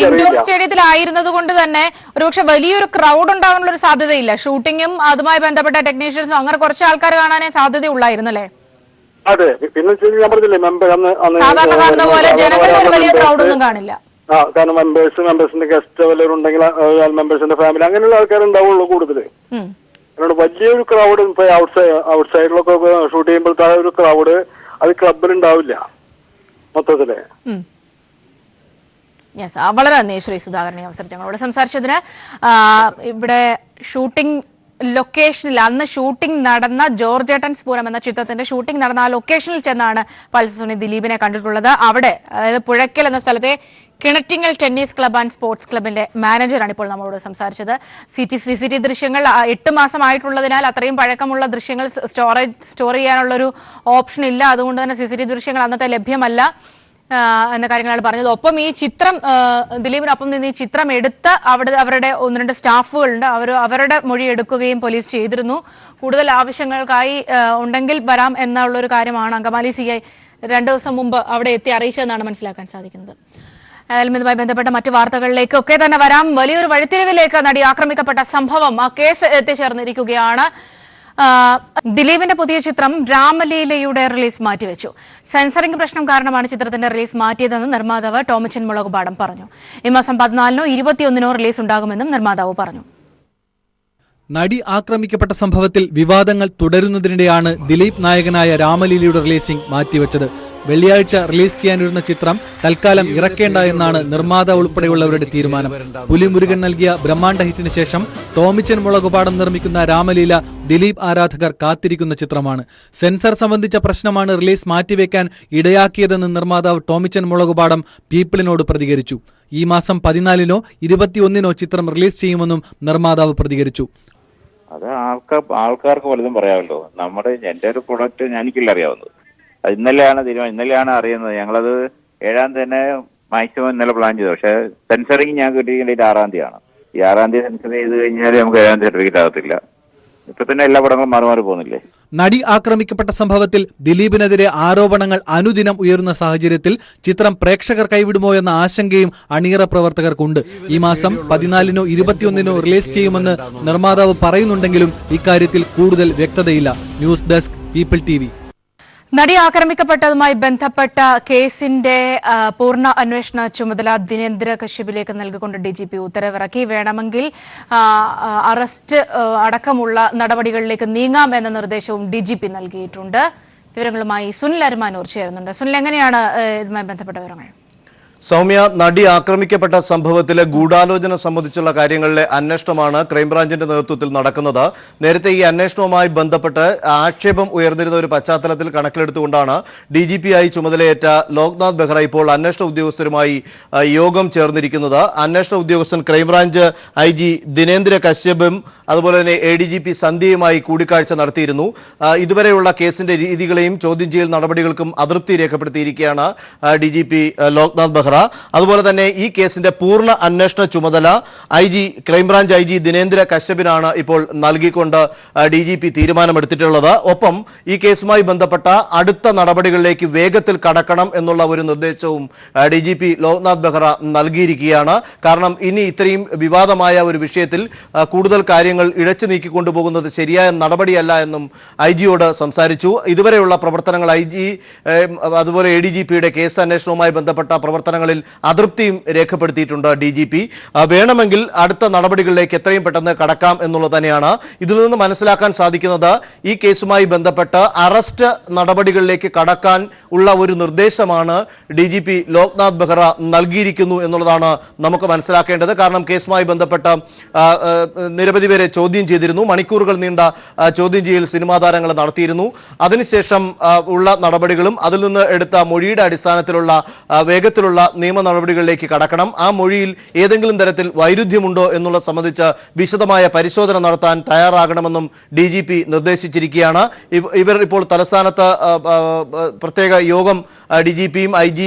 ഇൻഡോർ സ്റ്റേഡിയത്തിലായിരുന്നത് കൊണ്ട് തന്നെ ഒരുപക്ഷെ വലിയൊരു ക്രൗഡ് ഉണ്ടാവാനുള്ള ഒരു സാധ്യതയില്ല. ഷൂട്ടിങ്ങും അതുമായി ബന്ധപ്പെട്ട ടെക്നീഷ്യൻസും അങ്ങനെ കുറച്ച് ആൾക്കാർ കാണാനേ സാധ്യതയുള്ളായിരുന്നു അല്ലേ? അതെ. പിന്നെ ഞാൻ പറഞ്ഞില്ലേ സാധാരണ കാണുന്ന പോലെ ജനങ്ങളുടെ ഒരു വലിയ ക്രൗഡ് ഒന്നും കാണില്ല. കാരണം മെമ്പേഴ്സിന്റെ ഗസ്റ്റ് വല്ലവരും ഉണ്ടെങ്കിൽ മെമ്പേഴ്സിന്റെ ഫാമിലി അങ്ങനെയുള്ള ആൾക്കാരുണ്ടാവുള്ളൂ കൂടുതല്. അതുകൊണ്ട് വലിയൊരു ക്രൗഡ് ഇപ്പൊ ഔട്ട്സൈഡിലൊക്കെ ഷൂട്ട് ചെയ്യുമ്പോഴത്തെ ഒരു ക്രൗഡ് അത് ക്ലബിൽ ഉണ്ടാവില്ല മൊത്തത്തില്. വളരെ നന്ദി ശ്രീ സുധാകരൻ ഈ അവസരത്തിൽ ഞങ്ങളോട് സംസാരിച്ചതിന്. ഇവിടെ ഷൂട്ടിംഗ് ലൊക്കേഷനിൽ അന്ന് ഷൂട്ടിംഗ് നടന്ന ജോർജേട്ടൻസ് പൂരം എന്ന ചിത്രത്തിന്റെ ഷൂട്ടിംഗ് നടന്ന ആ ലൊക്കേഷനിൽ ചെന്നാണ് പൾസർ സുനി ദിലീപിനെ കണ്ടിട്ടുള്ളത്. അവിടെ അതായത് പുഴയ്ക്കൽ എന്ന സ്ഥലത്തെ Kinattingal tennis club and sports ക്ലബിന്റെ മാനേജറാണ് ഇപ്പോൾ നമ്മളോട് സംസാരിച്ചത്. CCTV ദൃശ്യങ്ങൾ 8 മാസമായിട്ടുള്ളതിനാൽ അത്രയും പഴക്കമുള്ള ദൃശ്യങ്ങൾ സ്റ്റോർ ചെയ്യാനുള്ളൊരു ഓപ്ഷൻ ഇല്ല. അതുകൊണ്ട് തന്നെ CCTV ദൃശ്യങ്ങൾ അന്നത്തെ ലഭ്യമല്ല എന്ന കാര്യങ്ങളാണ് പറഞ്ഞത്. ഒപ്പം ഈ ചിത്രം ദിലീപിനൊപ്പം നിന്ന് ഈ ചിത്രം എടുത്ത് അവരുടെ 1-2 സ്റ്റാഫുകളുണ്ട്, അവരുടെ മൊഴി എടുക്കുകയും പോലീസ് ചെയ്തിരുന്നു. കൂടുതൽ ആവശ്യങ്ങൾക്കായി ഉണ്ടെങ്കിൽ വരാം എന്നുള്ളൊരു കാര്യമാണ് അങ്കമാലി CI 2 ദിവസം മുമ്പ് അവിടെ എത്തി അറിയിച്ചതെന്നാണ് മനസ്സിലാക്കാൻ സാധിക്കുന്നത്. ഏതായാലും ഇതുമായി ബന്ധപ്പെട്ട മറ്റു വാർത്തകളിലേക്കൊക്കെ തന്നെ വരാം. വലിയൊരു വഴിത്തിരിവിലേക്ക് നടി ആക്രമിക്കപ്പെട്ട സംഭവം ആ കേസ് എത്തിച്ചേർന്നിരിക്കുകയാണ്. ദിലീപിന്റെ പുതിയ ചിത്രം രാമലീലയുടെ റിലീസ് മാറ്റിവെച്ചു. സെൻസറിംഗ് പ്രശ്നം കാരണമാണ് ചിത്രത്തിന്റെ റിലീസ് മാറ്റിയതെന്ന് നിർമ്മാതാവ് ടോമിച്ചൻ മുളകുപാടം പറഞ്ഞു. ഈ മാസം 14-നോ 21-നോ റിലീസ് ഉണ്ടാകുമെന്നും നിർമ്മാതാവ് പറഞ്ഞു. നടി ആക്രമിക്കപ്പെട്ട സംഭവത്തിൽ വിവാദങ്ങൾ തുടരുന്നതിനിടെയാണ് ദിലീപ് നായകനായ രാമലീലയുടെ റിലീസിംഗ് മാറ്റിവെച്ചത്. വെള്ളിയാഴ്ച റിലീസ് ചെയ്യാനിരുന്ന ചിത്രം തൽക്കാലം ഇറക്കേണ്ട എന്നാണ് നിർമ്മാതാവ് ഉൾപ്പെടെയുള്ളവരുടെ തീരുമാനം. പുലിമുരുകൻ നൽകിയ ബ്രഹ്മാണ്ഡ ഹിറ്റിന് ശേഷം ടോമിച്ചൻ മുളകുപാടം നിർമ്മിക്കുന്ന രാമലീല ദിലീപ് ആരാധകർ കാത്തിരിക്കുന്ന ചിത്രമാണ്. സെൻസർ സംബന്ധിച്ച പ്രശ്നമാണ് റിലീസ് മാറ്റിവെക്കാൻ ഇടയാക്കിയതെന്ന് നിർമ്മാതാവ് ടോമിച്ചൻ മുളകുപാടം പീപ്പിളിനോട് പ്രതികരിച്ചു. ഈ മാസം 14-നോ 21-നോ ചിത്രം റിലീസ് ചെയ്യുമെന്നും നിർമ്മാതാവ് പ്രതികരിച്ചു. അത് ആൾക്കാർക്ക് വലുതും പറയാമല്ലോ. എന്റെ ഒരു പ്രൊഡക്റ്റ് എനിക്കില്ല അറിയാവുന്നത്. അത് ഇന്നലെയാണ് അറിയുന്നത്. ഞങ്ങളത് 7-ാം തീയതി തന്നെ മാക്സിമം ഇന്നലെ പ്ലാൻ ചെയ്തു. പക്ഷെ സെൻസറിങ് ഞാൻ കിട്ടിയിട്ട് 6-ാം തീയതിയാണ്. ഈ 6-ാം തീയതി സെൻസർ ചെയ്ത് കഴിഞ്ഞാൽ നമുക്ക് 7-ാം തീയതി സർട്ടിഫിക്കറ്റ് ആകത്തില്ല. ഇപ്പൊ തന്നെ എല്ലാ പടങ്ങളും മാറി പോകുന്നില്ലേ? നടി ആക്രമിക്കപ്പെട്ട സംഭവത്തിൽ ദിലീപിനെതിരെ ആരോപണങ്ങൾ അനുദിനം ഉയരുന്ന സാഹചര്യത്തിൽ ചിത്രം പ്രേക്ഷകർ കൈവിടുമോ എന്ന ആശങ്കയും അണിയറ പ്രവർത്തകർക്കുണ്ട്. ഈ മാസം 14-നോ 21-നോ റിലീസ് ചെയ്യുമെന്ന് നിർമ്മാതാവ് പറയുന്നുണ്ടെങ്കിലും ഇക്കാര്യത്തിൽ കൂടുതൽ വ്യക്തതയില്ല. News desk People TV. നടി ആക്രമിക്കപ്പെട്ടതുമായി ബന്ധപ്പെട്ട കേസിന്റെ പൂർണ്ണ അന്വേഷണ ചുമതല ദിനേന്ദ്ര കശ്യപിലേക്ക് നൽകിക്കൊണ്ട് DGP ഉത്തരവിറക്കി. വേണമെങ്കിൽ അറസ്റ്റ് അടക്കമുള്ള നടപടികളിലേക്ക് നീങ്ങാം എന്ന നിർദ്ദേശവും DGP നൽകിയിട്ടുണ്ട്. വിവരങ്ങളുമായി സുനിൽ അരുമാനൂർ ചേരുന്നുണ്ട്. സുനിൽ, എങ്ങനെയാണ് ഇതുമായി ബന്ധപ്പെട്ട വിവരങ്ങൾ? സൗമ്യ, നടി ആക്രമിക്കപ്പെട്ട സംഭവത്തിലെ ഗൂഢാലോചന സംബന്ധിച്ചുള്ള കാര്യങ്ങളിലെ അന്വേഷണമാണ് ക്രൈംബ്രാഞ്ചിന്റെ നേതൃത്വത്തിൽ നടക്കുന്നത്. നേരത്തെ ഈ അന്വേഷണവുമായി ബന്ധപ്പെട്ട് ആക്ഷേപം ഉയർന്നിരുന്ന ഒരു പശ്ചാത്തലത്തിൽ കണക്കിലെടുത്തുകൊണ്ടാണ് DGP ആയി ചുമതലയേറ്റ ലോക്നാഥ് ബെഹ്റ ഇപ്പോൾ അന്വേഷണ ഉദ്യോഗസ്ഥരുമായി യോഗം ചേർന്നിരിക്കുന്നത്. അന്വേഷണ ഉദ്യോഗസ്ഥൻ ക്രൈംബ്രാഞ്ച് IG ദിനേന്ദ്ര കശ്യപും അതുപോലെ തന്നെ ADGP സന്ധ്യയുമായി കൂടിക്കാഴ്ച നടത്തിയിരുന്നു. ഇതുവരെയുള്ള കേസിന്റെ രീതികളെയും ചോദ്യം ചെയ്യൽ നടപടികൾക്കും അതൃപ്തി രേഖപ്പെടുത്തിയിരിക്കുകയാണ് DGP ലോക്നാഥ് ബെഹ്റ. അതുപോലെ തന്നെ ഈ കേസിന്റെ പൂർണ്ണ അന്വേഷണ ചുമതല ക്രൈംബ്രാഞ്ച് IG ദിനേന്ദ്ര കശ്യപിനാണ് ഇപ്പോൾ നൽകിക്കൊണ്ട് DGP തീരുമാനമെടുത്തിട്ടുള്ളത്. ഒപ്പം ഈ കേസുമായി ബന്ധപ്പെട്ട അടുത്ത നടപടികളിലേക്ക് വേഗത്തിൽ കടക്കണം എന്നുള്ള ഒരു നിർദ്ദേശവും DGP ലോക്നാഥ് ബെഹ്റ നൽകിയിരിക്കുകയാണ്. കാരണം ഇനി ഇത്രയും വിവാദമായ ഒരു വിഷയത്തിൽ കൂടുതൽ കാര്യങ്ങൾ ഇഴച്ചു നീക്കിക്കൊണ്ടുപോകുന്നത് ശരിയായ നടപടിയല്ല എന്നും IG-യോട് സംസാരിച്ചു. ഇതുവരെയുള്ള പ്രവർത്തനങ്ങൾ അതുപോലെ ADGP-യുടെ കേസ് അന്വേഷണവുമായി ബന്ധപ്പെട്ട പ്രവർത്തനങ്ങളിൽ അതൃപ്തിയും രേഖപ്പെടുത്തിയിട്ടുണ്ട് DGP. വേണമെങ്കിൽ അടുത്ത നടപടികളിലേക്ക് എത്രയും പെട്ടെന്ന് കടക്കാം എന്നുള്ളത് തന്നെയാണ് ഇതിൽ നിന്ന് മനസ്സിലാക്കാൻ സാധിക്കുന്നത്. ഈ കേസുമായി ബന്ധപ്പെട്ട് അറസ്റ്റ് നടപടികളിലേക്ക് കടക്കാൻ ഉള്ള ഒരു നിർദ്ദേശമാണ് DGP ലോക്നാഥ് ബെഹ്റ നൽകിയിരിക്കുന്നു എന്നുള്ളതാണ് നമുക്ക് മനസ്സിലാക്കേണ്ടത്. കാരണം കേസുമായി ബന്ധപ്പെട്ട നിരവധി പേരെ ചോദ്യം ചെയ്തിരുന്നു. മണിക്കൂറുകൾ നീണ്ട ചോദ്യം ചെയ്യൽ സിനിമാ താരങ്ങൾ നടത്തിയിരുന്നു. അതിനുശേഷം ഉള്ള നടപടികളും അതിൽ നിന്ന് എടുത്ത മൊഴിയുടെ അടിസ്ഥാനത്തിലുള്ള വേഗത്തിലുള്ള നിയമ നടപടികളിലേക്ക് കടക്കണം. ആ മൊഴിയിൽ ഏതെങ്കിലും തരത്തിൽ വൈരുദ്ധ്യമുണ്ടോ എന്നുള്ള സംബന്ധിച്ച് വിശദമായ പരിശോധന നടത്താൻ തയ്യാറാകണമെന്നും DGP നിർദ്ദേശിച്ചിരിക്കുകയാണ്. ഇവർ ഇപ്പോൾ തലസ്ഥാനത്ത് പ്രത്യേക യോഗം DGPയും IG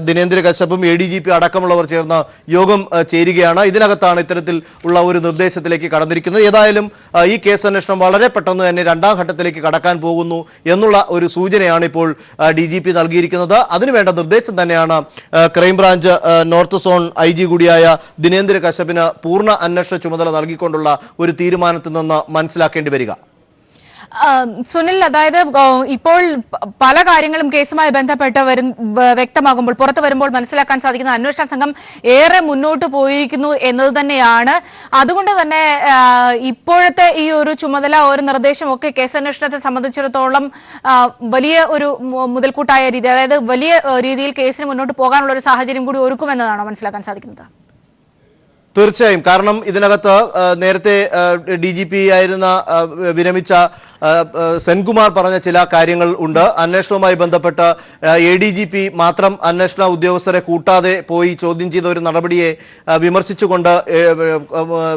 ദിനേന്ദ്ര കശ്യപും ADGP അടക്കമുള്ളവർ ചേർന്ന് യോഗം ചേരുകയാണ്. ഇതിനകത്താണ് ഇത്തരത്തിൽ ഉള്ള ഒരു നിർദ്ദേശത്തിലേക്ക് കടന്നിരിക്കുന്നത്. ഏതായാലും ഈ കേസ് അന്വേഷണം വളരെ പെട്ടെന്ന് തന്നെ രണ്ടാം ഘട്ടത്തിലേക്ക് കടക്കാൻ പോകുന്നു എന്നുള്ള ഒരു സൂചനയാണ് ഇപ്പോൾ DGP നൽകിയിരിക്കുന്നത്. അതിനുവേണ്ട നിർദ്ദേശം തന്നെയാണ് ക്രൈംബ്രാഞ്ച് നോർത്ത് സോൺ IG കൂടിയായ ദിനേന്ദ്ര കശ്യപിന് പൂർണ്ണ അന്വേഷണ ചുമതല നൽകിക്കൊണ്ടുള്ള ഒരു തീരുമാനത്തിൽ നിന്ന് മനസ്സിലാക്കേണ്ടി വരിക. സുനിൽ, അതായത് ഇപ്പോൾ പല കാര്യങ്ങളും കേസുമായി ബന്ധപ്പെട്ട് വ്യക്തമാകുമ്പോൾ പുറത്തു വരുമ്പോൾ മനസ്സിലാക്കാൻ സാധിക്കുന്ന അന്വേഷണ സംഘം ഏറെ മുന്നോട്ട് പോയിരിക്കുന്നു എന്നത് തന്നെയാണ്. അതുകൊണ്ട് തന്നെ ഇപ്പോഴത്തെ ഈ ഒരു ചുമതല, ഒരു നിർദ്ദേശമൊക്കെ കേസന്വേഷണത്തെ സംബന്ധിച്ചിടത്തോളം വലിയ ഒരു മുതൽക്കൂട്ടായ രീതി, അതായത് വലിയ രീതിയിൽ കേസിന് മുന്നോട്ട് പോകാനുള്ള ഒരു സാഹചര്യം കൂടി ഒരുക്കുമെന്നതാണോ മനസ്സിലാക്കാൻ സാധിക്കുന്നത്? തീർച്ചയായും. കാരണം ഇതിനകത്ത് നേരത്തെ DGP ആയിരുന്ന വിരമിച്ച സെൻകുമാർ പറഞ്ഞ ചില കാര്യങ്ങൾ ഉണ്ട്. അന്വേഷണവുമായി ബന്ധപ്പെട്ട് ADGP മാത്രം അന്വേഷണ ഉദ്യോഗസ്ഥരെ കൂട്ടാതെ പോയി ചോദ്യം ചെയ്ത ഒരു നടപടിയെ വിമർശിച്ചുകൊണ്ട്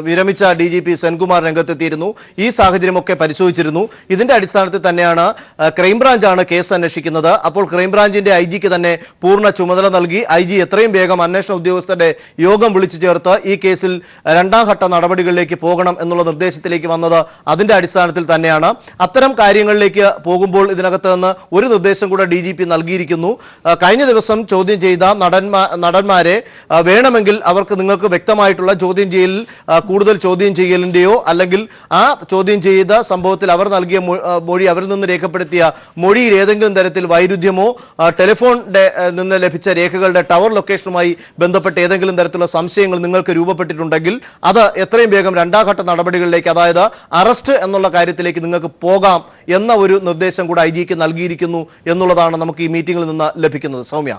വിരമിച്ച DGP സെൻകുമാർ രംഗത്തെത്തിയിരുന്നു. ഈ സാഹചര്യമൊക്കെ പരിശോധിച്ചിരുന്നു. ഇതിന്റെ അടിസ്ഥാനത്തിൽ തന്നെയാണ് ക്രൈംബ്രാഞ്ചാണ് കേസ് അന്വേഷിക്കുന്നത്. അപ്പോൾ ക്രൈംബ്രാഞ്ചിന്റെ IG-ക്ക് തന്നെ പൂർണ്ണ ചുമതല നൽകി IG എത്രയും വേഗം അന്വേഷണ ഉദ്യോഗസ്ഥരുടെ യോഗം വിളിച്ചു ചേർത്ത് ഈ കേസിൽ രണ്ടാം ഘട്ട നടപടികളിലേക്ക് പോകണം എന്നുള്ള നിർദ്ദേശത്തിലേക്ക് വന്നത് അതിന്റെ അടിസ്ഥാനത്തിൽ തന്നെയാണ്. അത്തരം കാര്യങ്ങളിലേക്ക് പോകുമ്പോൾ ഇതിനകത്ത് നിന്ന് ഒരു നിർദ്ദേശം കൂടെ DGP നൽകിയിരിക്കുന്നു. കഴിഞ്ഞ ദിവസം ചോദ്യം ചെയ്ത നടന്മാരെ വേണമെങ്കിൽ നിങ്ങൾക്ക് വ്യക്തമായിട്ടുള്ള ചോദ്യം ചെയ്യലിൽ കൂടുതൽ ചോദ്യം ചെയ്യലിന്റെയോ അല്ലെങ്കിൽ ആ ചോദ്യം ചെയ്ത സംഭവത്തിൽ അവർ നൽകിയ മൊഴി, അവരിൽ നിന്ന് രേഖപ്പെടുത്തിയ മൊഴിയിൽ ഏതെങ്കിലും തരത്തിൽ വൈരുദ്ധ്യമോ ടെലിഫോണിന്റെ നിന്ന് ലഭിച്ച രേഖകളുടെ ടവർ ലൊക്കേഷനുമായി ബന്ധപ്പെട്ട് ഏതെങ്കിലും തരത്തിലുള്ള സംശയങ്ങൾ നിങ്ങൾക്ക് രൂപപ്പെട്ടിട്ടുണ്ടെങ്കിൽ അത് എത്രയും വേഗം രണ്ടാം ഘട്ട നടപടികളിലേക്ക്, അതായത് അറസ്റ്റ് എന്നുള്ള കാര്യത്തിലേക്ക് നിങ്ങൾക്ക് പോകാം എന്ന ഒരു നിർദ്ദേശം കൂടെ IG-ക്ക് നൽകിയിരിക്കുന്നു എന്നുള്ളതാണ് നമുക്ക് ഈ മീറ്റിംഗിൽ നിന്ന് ലഭിക്കുന്നത്. സൗമ്യ.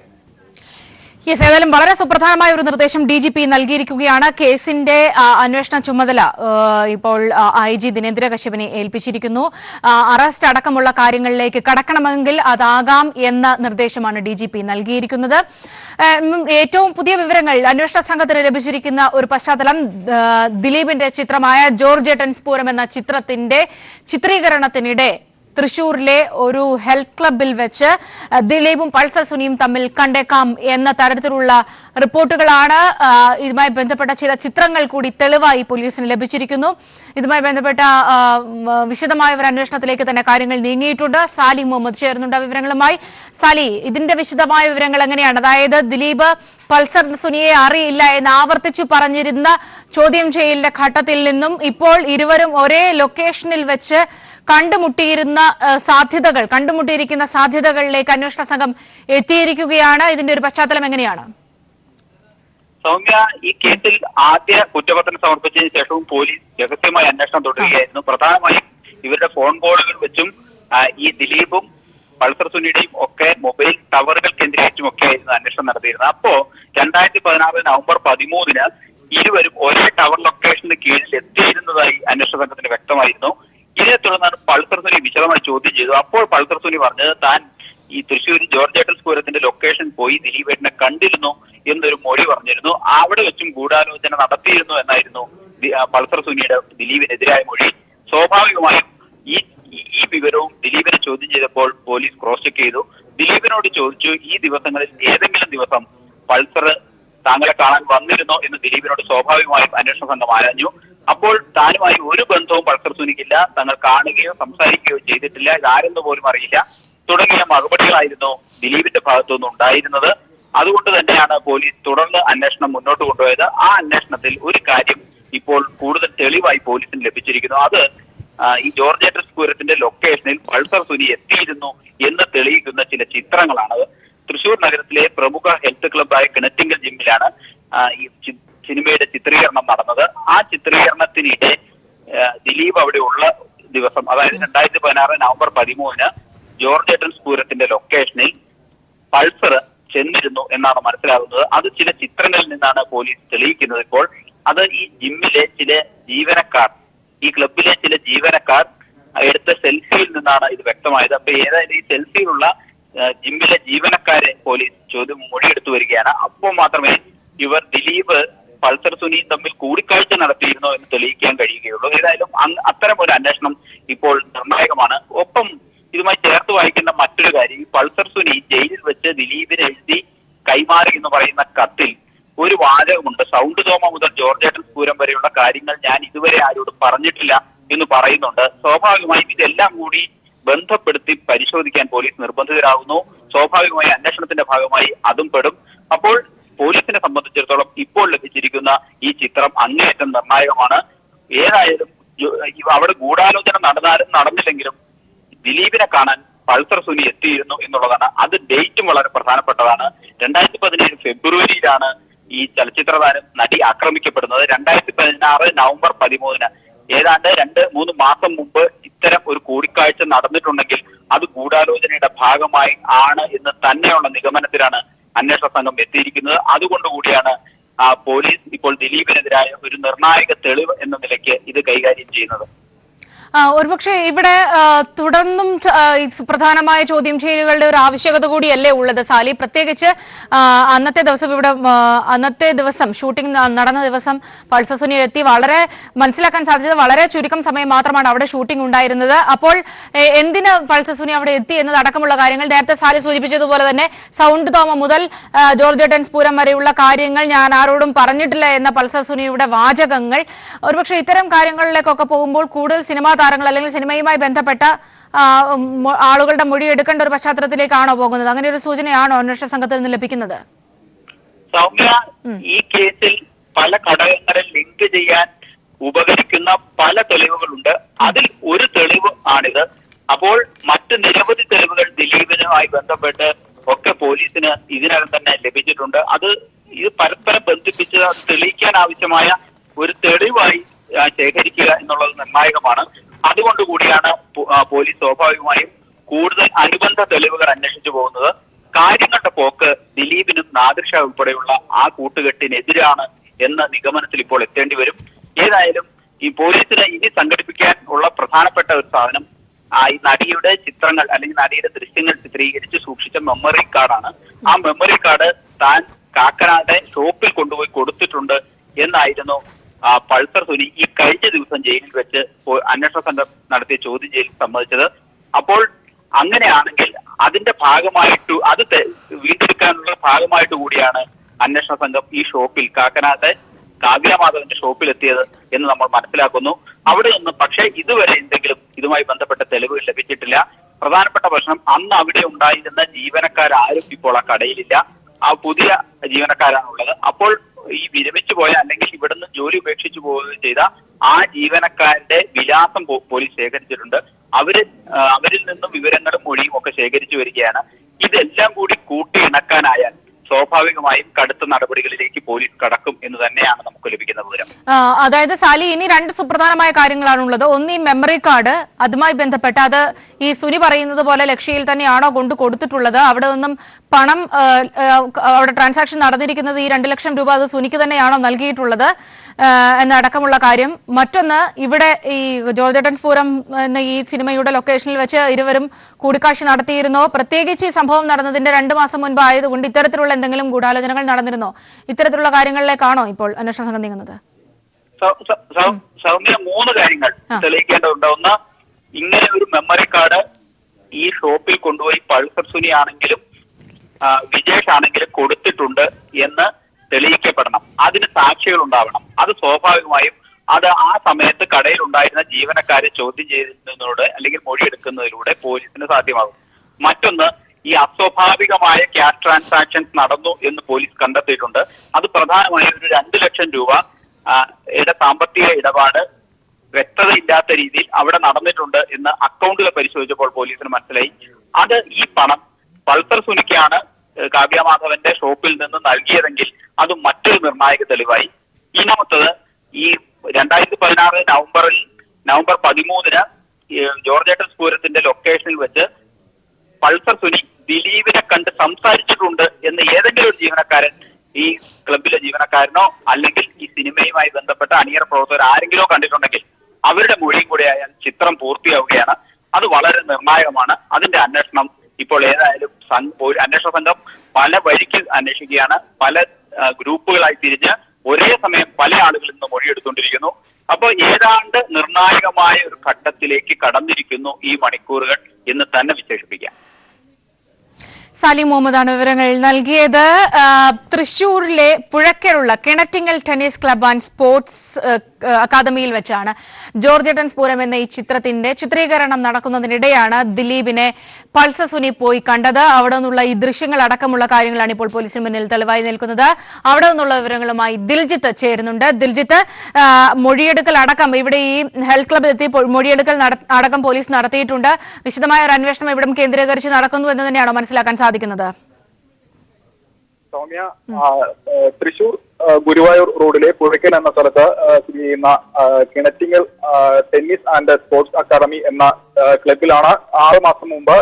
യെസ്, ഏതായാലും വളരെ സുപ്രധാനമായ ഒരു നിർദ്ദേശം DGP നൽകിയിരിക്കുകയാണ്. കേസിന്റെ അന്വേഷണ ചുമതല ഇപ്പോൾ IG ദിനേന്ദ്ര കശ്യപിനെ ഏൽപ്പിച്ചിരിക്കുന്നു. അറസ്റ്റ് അടക്കമുള്ള കാര്യങ്ങളിലേക്ക് കടക്കണമെങ്കിൽ അതാകാം എന്ന നിർദ്ദേശമാണ് DGP നൽകിയിരിക്കുന്നത്. ഏറ്റവും പുതിയ വിവരങ്ങൾ അന്വേഷണ സംഘത്തിന് ലഭിച്ചിരിക്കുന്ന ഒരു പശ്ചാത്തലം, ദിലീപിന്റെ ചിത്രമായ ജോർജേട്ടൻ സ്ഫൂരം എന്ന ചിത്രത്തിന്റെ ചിത്രീകരണത്തിനിടെ തൃശൂരിലെ ഒരു ഹെൽത്ത് ക്ലബിൽ വെച്ച് ദിലീപും പൾസർ സുനിയും തമ്മിൽ കണ്ടേക്കാം എന്ന തരത്തിലുള്ള റിപ്പോർട്ടുകളാണ്. ഇതുമായി ബന്ധപ്പെട്ട ചില ചിത്രങ്ങൾ കൂടി തെളിവായി പോലീസിന് ലഭിച്ചിരിക്കുന്നു. ഇതുമായി ബന്ധപ്പെട്ട വിശദമായ ഒരു അന്വേഷണത്തിലേക്ക് തന്നെ കാര്യങ്ങൾ നീങ്ങിയിട്ടുണ്ട്. സാലി മുഹമ്മദ് ചേർന്നുണ്ട് വിവരങ്ങളുമായി. സാലി, ഇതിന്റെ വിശദമായ വിവരങ്ങൾ എങ്ങനെയാണ്? അതായത് ദിലീപ് പൾസർ സുനിയെ അറിയില്ല എന്ന് ആവർത്തിച്ചു പറഞ്ഞിരുന്ന ചോദ്യം ചെയ്യലിന്റെ ഘട്ടത്തിൽ നിന്നും ഇപ്പോൾ ഇരുവരും ഒരേ ലൊക്കേഷനിൽ വെച്ച് കണ്ടുമുട്ടിയിരിക്കുന്ന സാധ്യതകളിലേക്ക് അന്വേഷണ സംഘം എത്തിയിരിക്കുകയാണ്. ഇതിന്റെ ഒരു പശ്ചാത്തലം എങ്ങനെയാണ്? സൗമ്യ, ഈ കേസിൽ ആദ്യ കുറ്റപത്രം സമർപ്പിച്ചതിന് ശേഷവും പോലീസ് രഹസ്യമായ അന്വേഷണം തുടരുകയായിരുന്നു. പ്രധാനമായും ഇവരുടെ ഫോൺ കോളുകൾ വെച്ചും ഈ ദിലീപും പൾസർ സുനിയുടെയും ഒക്കെ മൊബൈൽ ടവറുകൾ കേന്ദ്രീകരിച്ചും ഒക്കെ ആയിരുന്നു അന്വേഷണം നടത്തിയിരുന്നത്. അപ്പോ 2016 നവംബർ 13 ഇരുവരും ഒരേ ടവർ ലൊക്കേഷന് കീഴിൽ എത്തിയിരുന്നതായി അന്വേഷണ സംഘത്തിന് വ്യക്തമായിരുന്നു. ഇതിനെ തുടർന്നാണ് പൾസർ സുനി വിശദമായി ചോദ്യം ചെയ്തു. അപ്പോൾ പൾസർ സുനി പറഞ്ഞത് താൻ ഈ തൃശ്ശൂർ ജോർജേട്ടൻ സ്ഫൂരത്തിന്റെ ലൊക്കേഷൻ പോയി ദിലീപേട്ടനെ കണ്ടിരുന്നു എന്നൊരു മൊഴി പറഞ്ഞിരുന്നു. അവിടെ വെച്ചും ഗൂഢാലോചന നടത്തിയിരുന്നു എന്നായിരുന്നു പൾസർ സുനിയുടെ ദിലീപിനെതിരായ മൊഴി. സ്വാഭാവികമായും ഈ വിവരവും ദിലീപിനെ ചോദ്യം ചെയ്തപ്പോൾ പോലീസ് ക്രോസ് ചെക്ക് ചെയ്തു. ദിലീപിനോട് ചോദിച്ചു, ഈ ദിവസങ്ങളിൽ ഏതെങ്കിലും ദിവസം പൾസർ താങ്കളെ കാണാൻ വന്നിരുന്നോ എന്ന് ദിലീപിനോട് സ്വാഭാവികമായും അന്വേഷണ സംഘം ആരാഞ്ഞു. അപ്പോൾ താനുമായി ഒരു ബന്ധവും പൾസർ സുനിക്കില്ല, തങ്ങൾ കാണുകയോ സംസാരിക്കുകയോ ചെയ്തിട്ടില്ല, ഇതാരെന്ന് പോലും അറിയില്ല തുടങ്ങിയ മറുപടികളായിരുന്നു ദിലീപിന്റെ ഭാഗത്തുനിന്ന് ഉണ്ടായിരുന്നത്. അതുകൊണ്ട് തന്നെയാണ് പോലീസ് തുടർന്ന് അന്വേഷണം മുന്നോട്ട് കൊണ്ടുപോയത്. ആ അന്വേഷണത്തിൽ ഒരു കാര്യം ഇപ്പോൾ കൂടുതൽ തെളിവായി പോലീസിന് ലഭിച്ചിരിക്കുന്നു. അത് ഈ ജോർജേട്ടൻ സ്ഫൂരത്തിന്റെ ലൊക്കേഷനിൽ പൾസർ സുനി എത്തിയിരുന്നു എന്ന് തെളിയിക്കുന്ന ചില ചിത്രങ്ങളാണ്. തൃശൂർ നഗരത്തിലെ പ്രമുഖ ഹെൽത്ത് ക്ലബായ കിണറ്റിങ്കൽ ജിമ്മിലാണ് ഈ സിനിമയുടെ ചിത്രീകരണം നടന്നത്. ആ ചിത്രീകരണത്തിനിടെ ദിലീപ് അവിടെ ഉള്ള ദിവസം, അതായത് 2016 നവംബർ 13 ജോർജേട്ടൻ സ്ഫൂരത്തിന്റെ ലൊക്കേഷനിൽ പൾസർ ചെന്നിരുന്നു എന്നാണ് മനസ്സിലാകുന്നത്. അത് ചില ചിത്രങ്ങളിൽ നിന്നാണ് പോലീസ് തെളിയിക്കുന്നത്. ഇപ്പോൾ അത് ഈ ജിമ്മിലെ ചില ജീവനക്കാർ, ഈ ക്ലബിലെ ചില ജീവനക്കാർ എടുത്ത സെൽഫിയിൽ നിന്നാണ് ഇത് വ്യക്തമായത്. അപ്പൊ ഏതായാലും ഈ സെൽഫിയിലുള്ള ജിമ്മിലെ ജീവനക്കാരെ പോലീസ് മൊഴിയെടുത്തു വരികയാണ്. അപ്പോൾ മാത്രമേ ഇവർ ദിലീപ് പൾസർ സുനിയും തമ്മിൽ കൂടിക്കാഴ്ച നടത്തിയിരുന്നോ എന്ന് തെളിയിക്കാൻ കഴിയുകയുള്ളൂ. ഏതായാലും അത്തരം ഒരു അന്വേഷണം ഇപ്പോൾ നിർണായകമാണ്. ഒപ്പം ഇതുമായി ചേർത്ത് വായിക്കേണ്ട മറ്റൊരു കാര്യം, ഈ പൾസർ സുനി ജയിലിൽ വെച്ച് ദിലീപിനെ എഴുതി കൈമാറി എന്ന് പറയുന്ന കത്തിൽ ഒരു വാചകമുണ്ട്, സൗണ്ട് തോമ മുതൽ ജോർജേട്ടൻ സ്പൂരം വരെയുള്ള കാര്യങ്ങൾ ഞാൻ ഇതുവരെ ആരോടും പറഞ്ഞിട്ടില്ല എന്ന് പറയുന്നുണ്ട്. സ്വാഭാവികമായും ഇതെല്ലാം കൂടി ബന്ധപ്പെടുത്തി പരിശോധിക്കാൻ പോലീസ് നിർബന്ധിതരാകുന്നു. സ്വാഭാവികമായി അന്വേഷണത്തിന്റെ ഭാഗമായി അതും പെടും. അപ്പോൾ പോലീസിനെ സംബന്ധിച്ചിടത്തോളം ഇപ്പോൾ ലഭിച്ചിരിക്കുന്ന ഈ ചിത്രം അങ്ങേയറ്റം നിർണായകമാണ്. ഏതായാലും അവിടെ ഗൂഢാലോചന നടന്നാലും നടന്നില്ലെങ്കിലും ദിലീപിനെ കാണാൻ പൾസർ സുനി എത്തിയിരുന്നു എന്നുള്ളതാണ്. അത് ഡേറ്റും വളരെ പ്രധാനപ്പെട്ടതാണ്. 2017 ഫെബ്രുവരിയിലാണ് ഈ ചലച്ചിത്ര താരം നടി ആക്രമിക്കപ്പെടുന്നത്. 2016 നവംബർ 13 ഏതാണ്ട് 2-3 മാസം മുമ്പ് ഇത്തരം ഒരു കൂടിക്കാഴ്ച നടന്നിട്ടുണ്ടെങ്കിൽ അത് ഗൂഢാലോചനയുടെ ഭാഗമായി ആണ് എന്ന് തന്നെയുള്ള നിഗമനത്തിലാണ് അന്വേഷണ സംഘം എത്തിയിരിക്കുന്നത്. അതുകൊണ്ടുകൂടിയാണ് പോലീസ് ഇപ്പോൾ ദിലീപിനെതിരായ ഒരു നിർണായക തെളിവ് എന്ന നിലയ്ക്ക് ഇത് കൈകാര്യം ചെയ്യുന്നത്. ഒരുപക്ഷെ ഇവിടെ തുടർന്നും സുപ്രധാനമായ ചോദ്യം ചെയ്യലുകളുടെ ഒരു ആവശ്യകത കൂടിയല്ലേ ഉള്ളത് സാലി? പ്രത്യേകിച്ച് അന്നത്തെ ദിവസം ഷൂട്ടിംഗ് നടന്ന ദിവസം പൾസർ സുനി എത്തി വളരെ മനസ്സിലാക്കാൻ സാധിച്ചത് വളരെ ചുരുക്കം സമയം മാത്രമാണ് അവിടെ ഷൂട്ടിംഗ് ഉണ്ടായിരുന്നത്. അപ്പോൾ എന്തിന് പൾസർ സുനി അവിടെ എത്തി എന്നതടക്കമുള്ള കാര്യങ്ങൾ നേരത്തെ സാലി സൂചിപ്പിച്ചതുപോലെ തന്നെ സൗണ്ട് തോമ മുതൽ ജോർജേട്ടൻ സ്പൂരം വരെയുള്ള കാര്യങ്ങൾ ഞാൻ ആരോടും പറഞ്ഞിട്ടില്ല എന്ന പൾസർ സുനിയുടെ വാചകങ്ങൾ, ഒരുപക്ഷെ ഇത്തരം കാര്യങ്ങളിലേക്കൊക്കെ പോകുമ്പോൾ കൂടുതൽ സിനിമാ താരങ്ങൾ അല്ലെങ്കിൽ സിനിമയുമായി ബന്ധപ്പെട്ട ആളുകളുടെ മൊഴി എടുക്കേണ്ട ഒരു പശ്ചാത്തലത്തിലേക്കാണോ പോകുന്നത്? അങ്ങനെ ഒരു സൂചനയാണോ അന്വേഷണ സംഘത്തിൽ നിന്ന് ലഭിക്കുന്നത്? സൗമ്യ, ഈ കേസിൽ പല ഘടകങ്ങളിൽ ലിങ്ക് ചെയ്യാൻ ഉപകരിക്കുന്ന പല തെളിവുകളുണ്ട്. അതിൽ ഒരു തെളിവ് ആണിത്. അപ്പോൾ മറ്റ് നിരവധി തെളിവുകൾ ദിലീപിനുമായി ബന്ധപ്പെട്ട് ഒക്കെ പോലീസിന് ഇതിനകം തന്നെ ലഭിച്ചിട്ടുണ്ട്. ഇത് പരസ്പരം ബന്ധിപ്പിച്ച് തെളിയിക്കാൻ ആവശ്യമായ ഒരു തെളിവായി ശേഖരിക്കുക എന്നുള്ളത് നിർണായകമാണ്. അതുകൊണ്ടുകൂടിയാണ് പോലീസ് സ്വാഭാവികമായും കൂടുതൽ അനുബന്ധ തെളിവുകൾ അന്വേഷിച്ചു പോകുന്നത്. കാര്യങ്ങളുടെ പോക്ക് ദിലീപിനും നാദിർഷ ഉൾപ്പെടെയുള്ള ആ കൂട്ടുകെട്ടിനെതിരാണ് എന്ന നിഗമനത്തിൽ ഇപ്പോൾ എത്തേണ്ടി വരും. ഏതായാലും ഈ പോലീസിനെ ഇനി സംഘടിപ്പിക്കാൻ ഉള്ള പ്രധാനപ്പെട്ട ഒരു സാധനം ഈ നടിയുടെ ചിത്രങ്ങൾ അല്ലെങ്കിൽ നടിയുടെ ദൃശ്യങ്ങൾ ചിത്രീകരിച്ച് സൂക്ഷിച്ച മെമ്മറി കാർഡാണ്. ആ മെമ്മറി കാർഡ് താൻ കാക്കനാട്ടെ ഷോപ്പിൽ കൊണ്ടുപോയി കൊടുത്തിട്ടുണ്ട് എന്നായിരുന്നു പൾസർ സുനി ഈ കഴിഞ്ഞ ദിവസം ജയിലിൽ വെച്ച് അന്വേഷണ സംഘം നടത്തിയ ചോദ്യം ചെയ്യലിൽ സമ്മതിച്ചത്. അപ്പോൾ അങ്ങനെയാണെങ്കിൽ അതിന്റെ ഭാഗമായിട്ട് അത് വീണ്ടെടുക്കാനുള്ള ഭാഗമായിട്ട് കൂടിയാണ് അന്വേഷണ സംഘം ഈ ഷോപ്പിൽ കാക്കനാട്ടെ കാവ്യമാധവന്റെ ഷോപ്പിലെത്തിയത് എന്ന് നമ്മൾ മനസ്സിലാക്കുന്നു. അവിടെ നിന്ന് പക്ഷേ ഇതുവരെ എന്തെങ്കിലും ഇതുമായി ബന്ധപ്പെട്ട തെളിവുകൾ ലഭിച്ചിട്ടില്ല. പ്രധാനപ്പെട്ട പ്രശ്നം, അന്ന് അവിടെ ഉണ്ടായിരുന്ന ജീവനക്കാരും ഇപ്പോൾ ആ കടയിലില്ല. ആ പുതിയ ജീവനക്കാരാണുള്ളത്. അപ്പോൾ ഈ വിരമിച്ചു പോയ അല്ലെങ്കിൽ ഇവിടുന്ന് ജോലി ഉപേക്ഷിച്ചു പോവുകയും ചെയ്ത ആ ജീവനക്കാരുടെ വിലാസം പോലീസ് ശേഖരിച്ചിട്ടുണ്ട്. അവരിൽ നിന്നും വിവരങ്ങളും മൊഴിയും ഒക്കെ ശേഖരിച്ചു വരികയാണ്. ഇതെല്ലാം കൂടി കൂട്ടിയിണക്കാനായാൽ സ്വാഭാവികമായും കടുത്ത നടപടികളിലേക്ക് പോലീസ് കടക്കും എന്ന് തന്നെയാണ് നമുക്ക് ലഭിക്കുന്ന വിവരം. അതായത് സാലി, ഇനി രണ്ട് സുപ്രധാനമായ കാര്യങ്ങളാണുള്ളത്. ഒന്ന് ഈ മെമ്മറി കാർഡ്, അതുമായി ബന്ധപ്പെട്ട് അത് ഈ സുനി പറയുന്നത് പോലെ ലക്ഷ്യയിൽ തന്നെയാണോ കൊണ്ട് കൊടുത്തിട്ടുള്ളത്? അവിടെ നിന്നും പണം അവിടെ ട്രാൻസാക്ഷൻ നടന്നിരിക്കുന്നത് ഈ 2 ലക്ഷം രൂപ അത് സുനിക്ക് തന്നെയാണോ നൽകിയിട്ടുള്ളത് എന്നടക്കമുള്ള കാര്യം. മറ്റൊന്ന്, ഇവിടെ ഈ ജോർജേട്ടൻ സ്പൂരം എന്ന ഈ സിനിമയുടെ ലൊക്കേഷനിൽ വെച്ച് ഇരുവരും കൂടിക്കാഴ്ച നടത്തിയിരുന്നോ? പ്രത്യേകിച്ച് ഈ സംഭവം നടന്നതിന്റെ 2 മാസം മുൻപ് ആയതുകൊണ്ട് ഇത്തരത്തിലുള്ള എന്തെങ്കിലും ഗൂഢാലോചനകൾ നടന്നിരുന്നോ? ഇത്തരത്തിലുള്ള കാര്യങ്ങളിലേക്കാണോ ഇപ്പോൾ അന്വേഷണ സംഘം നീങ്ങുന്നത്? സൗമ്യ, 3 കാര്യങ്ങൾ തെളിയിക്കേണ്ടതുണ്ട്. ഒന്ന്, ഇങ്ങനെ ഒരു മെമ്മറി കാർഡ് ഈ ഷോപ്പിൽ കൊണ്ടുപോയി പൾസർ സുനി ആണെങ്കിലും വിജേഷ് ആണെങ്കിലും കൊടുത്തിട്ടുണ്ട് എന്ന് തെളിയിക്കപ്പെടണം. അതിന് സാക്ഷികൾ ഉണ്ടാവണം. അത് സ്വാഭാവികമായും അത് ആ സമയത്ത് കടയിൽ ഉണ്ടായിരുന്ന ജീവനക്കാരെ ചോദ്യം ചെയ്യുന്നതിലൂടെ അല്ലെങ്കിൽ മൊഴിയെടുക്കുന്നതിലൂടെ പോലീസിന് സാധ്യമാകും. മറ്റൊന്ന്, ഈ അസ്വാഭാവികമായ ക്യാഷ് ട്രാൻസാക്ഷൻസ് നടന്നു എന്ന് പോലീസ് കണ്ടെത്തിയിട്ടുണ്ട്. അത് പ്രധാനമായും ഒരു 2 ലക്ഷം രൂപ സാമ്പത്തിക ഇടപാട് വ്യക്തതയില്ലാത്ത രീതിയിൽ അവിടെ നടന്നിട്ടുണ്ട് എന്ന് അക്കൗണ്ടുകൾ പരിശോധിച്ചപ്പോൾ പോലീസിന് മനസ്സിലായി. അത് ഈ പണം പൾസർ സുനിക്കാണ് കാവ്യമാധവന്റെ ഷോപ്പിൽ നിന്ന് നൽകിയതെങ്കിൽ അത് മറ്റൊരു നിർണായക തെളിവായി. ഇനാമത്തത്, ഈ 2016 നവംബർ 13 ജോർജേട്ടൻ സ്പൂരത്തിന്റെ ലൊക്കേഷനിൽ വെച്ച് പൾസർ സുനി ദിലീപിനെ കണ്ട് സംസാരിച്ചിട്ടുണ്ട് എന്ന് ഏതെങ്കിലും ഒരു ജീവനക്കാരൻ, ഈ ക്ലബിലെ ജീവനക്കാരനോ അല്ലെങ്കിൽ ഈ സിനിമയുമായി ബന്ധപ്പെട്ട അണിയറ പ്രവർത്തകർ ആരെങ്കിലോ കണ്ടിട്ടുണ്ടെങ്കിൽ അവരുടെ മൊഴിയും കൂടെ ആയാൽ ചിത്രം പൂർത്തിയാവുകയാണ്. അത് വളരെ നിർണായകമാണ്. അതിന്റെ അന്വേഷണം ഇപ്പോൾ ഏതായാലും അന്വേഷണ സംഘം പല വഴിക്ക് അന്വേഷിക്കുകയാണ്. പല ഗ്രൂപ്പുകളായി തിരിഞ്ഞ് ഒരേ സമയം പല ആളുകളിൽ നിന്ന് മൊഴിയെടുത്തുകൊണ്ടിരിക്കുന്നു. അപ്പോൾ ഏതാണ്ട് നിർണായകമായ ഒരു ഘട്ടത്തിലേക്ക് കടന്നിരിക്കുന്നു ഈ മണിക്കൂറുകൾ എന്ന് തന്നെ വിശേഷിപ്പിക്കാം. സാലിം മുഹമ്മദാണ് വിവരങ്ങൾ നൽകിയത്. തൃശൂരിലെ പുഴയ്ക്കലുള്ള കിണറ്റിങ്ങൽ ടെന്നീസ് ക്ലബ് ആൻഡ് സ്പോർട്സ് അക്കാദമിയിൽ വെച്ചാണ് ജോർജ് പൂരം എന്ന ഈ ചിത്രത്തിന്റെ ചിത്രീകരണം നടക്കുന്നതിനിടെയാണ് ദിലീപിനെ പൾസർ സുനി പോയി കണ്ടത്. അവിടെ നിന്നുള്ള ഈ ദൃശ്യങ്ങൾ അടക്കമുള്ള കാര്യങ്ങളാണ് ഇപ്പോൾ പോലീസിന് മുന്നിൽ തെളിവായി നിൽക്കുന്നത്. അവിടെ നിന്നുള്ള വിവരങ്ങളുമായി ദിൽജിത്ത് ചേരുന്നുണ്ട്. ദിൽജിത്ത്, മൊഴിയെടുക്കൽ അടക്കം ഇവിടെ ഈ ഹെൽത്ത് ക്ലബിൽ എത്തി മൊഴിയെടുക്കൽ അടക്കം പോലീസ് നടത്തിയിട്ടുണ്ട്. വിശദമായ ഒരു അന്വേഷണം ഇവിടം കേന്ദ്രീകരിച്ച് നടക്കുന്നു എന്ന് തന്നെയാണോ മനസ്സിലാക്കാൻ സാധിക്കുന്നത്? സൗമ്യ, തൃശൂർ ഗുരുവായൂർ റോഡിലെ പുഴയ്ക്കൽ എന്ന സ്ഥലത്ത് സ്ഥിതി ചെയ്യുന്ന Kinattingal tennis and sports academy എന്ന ക്ലബിലാണ് 6 മാസം മുമ്പ്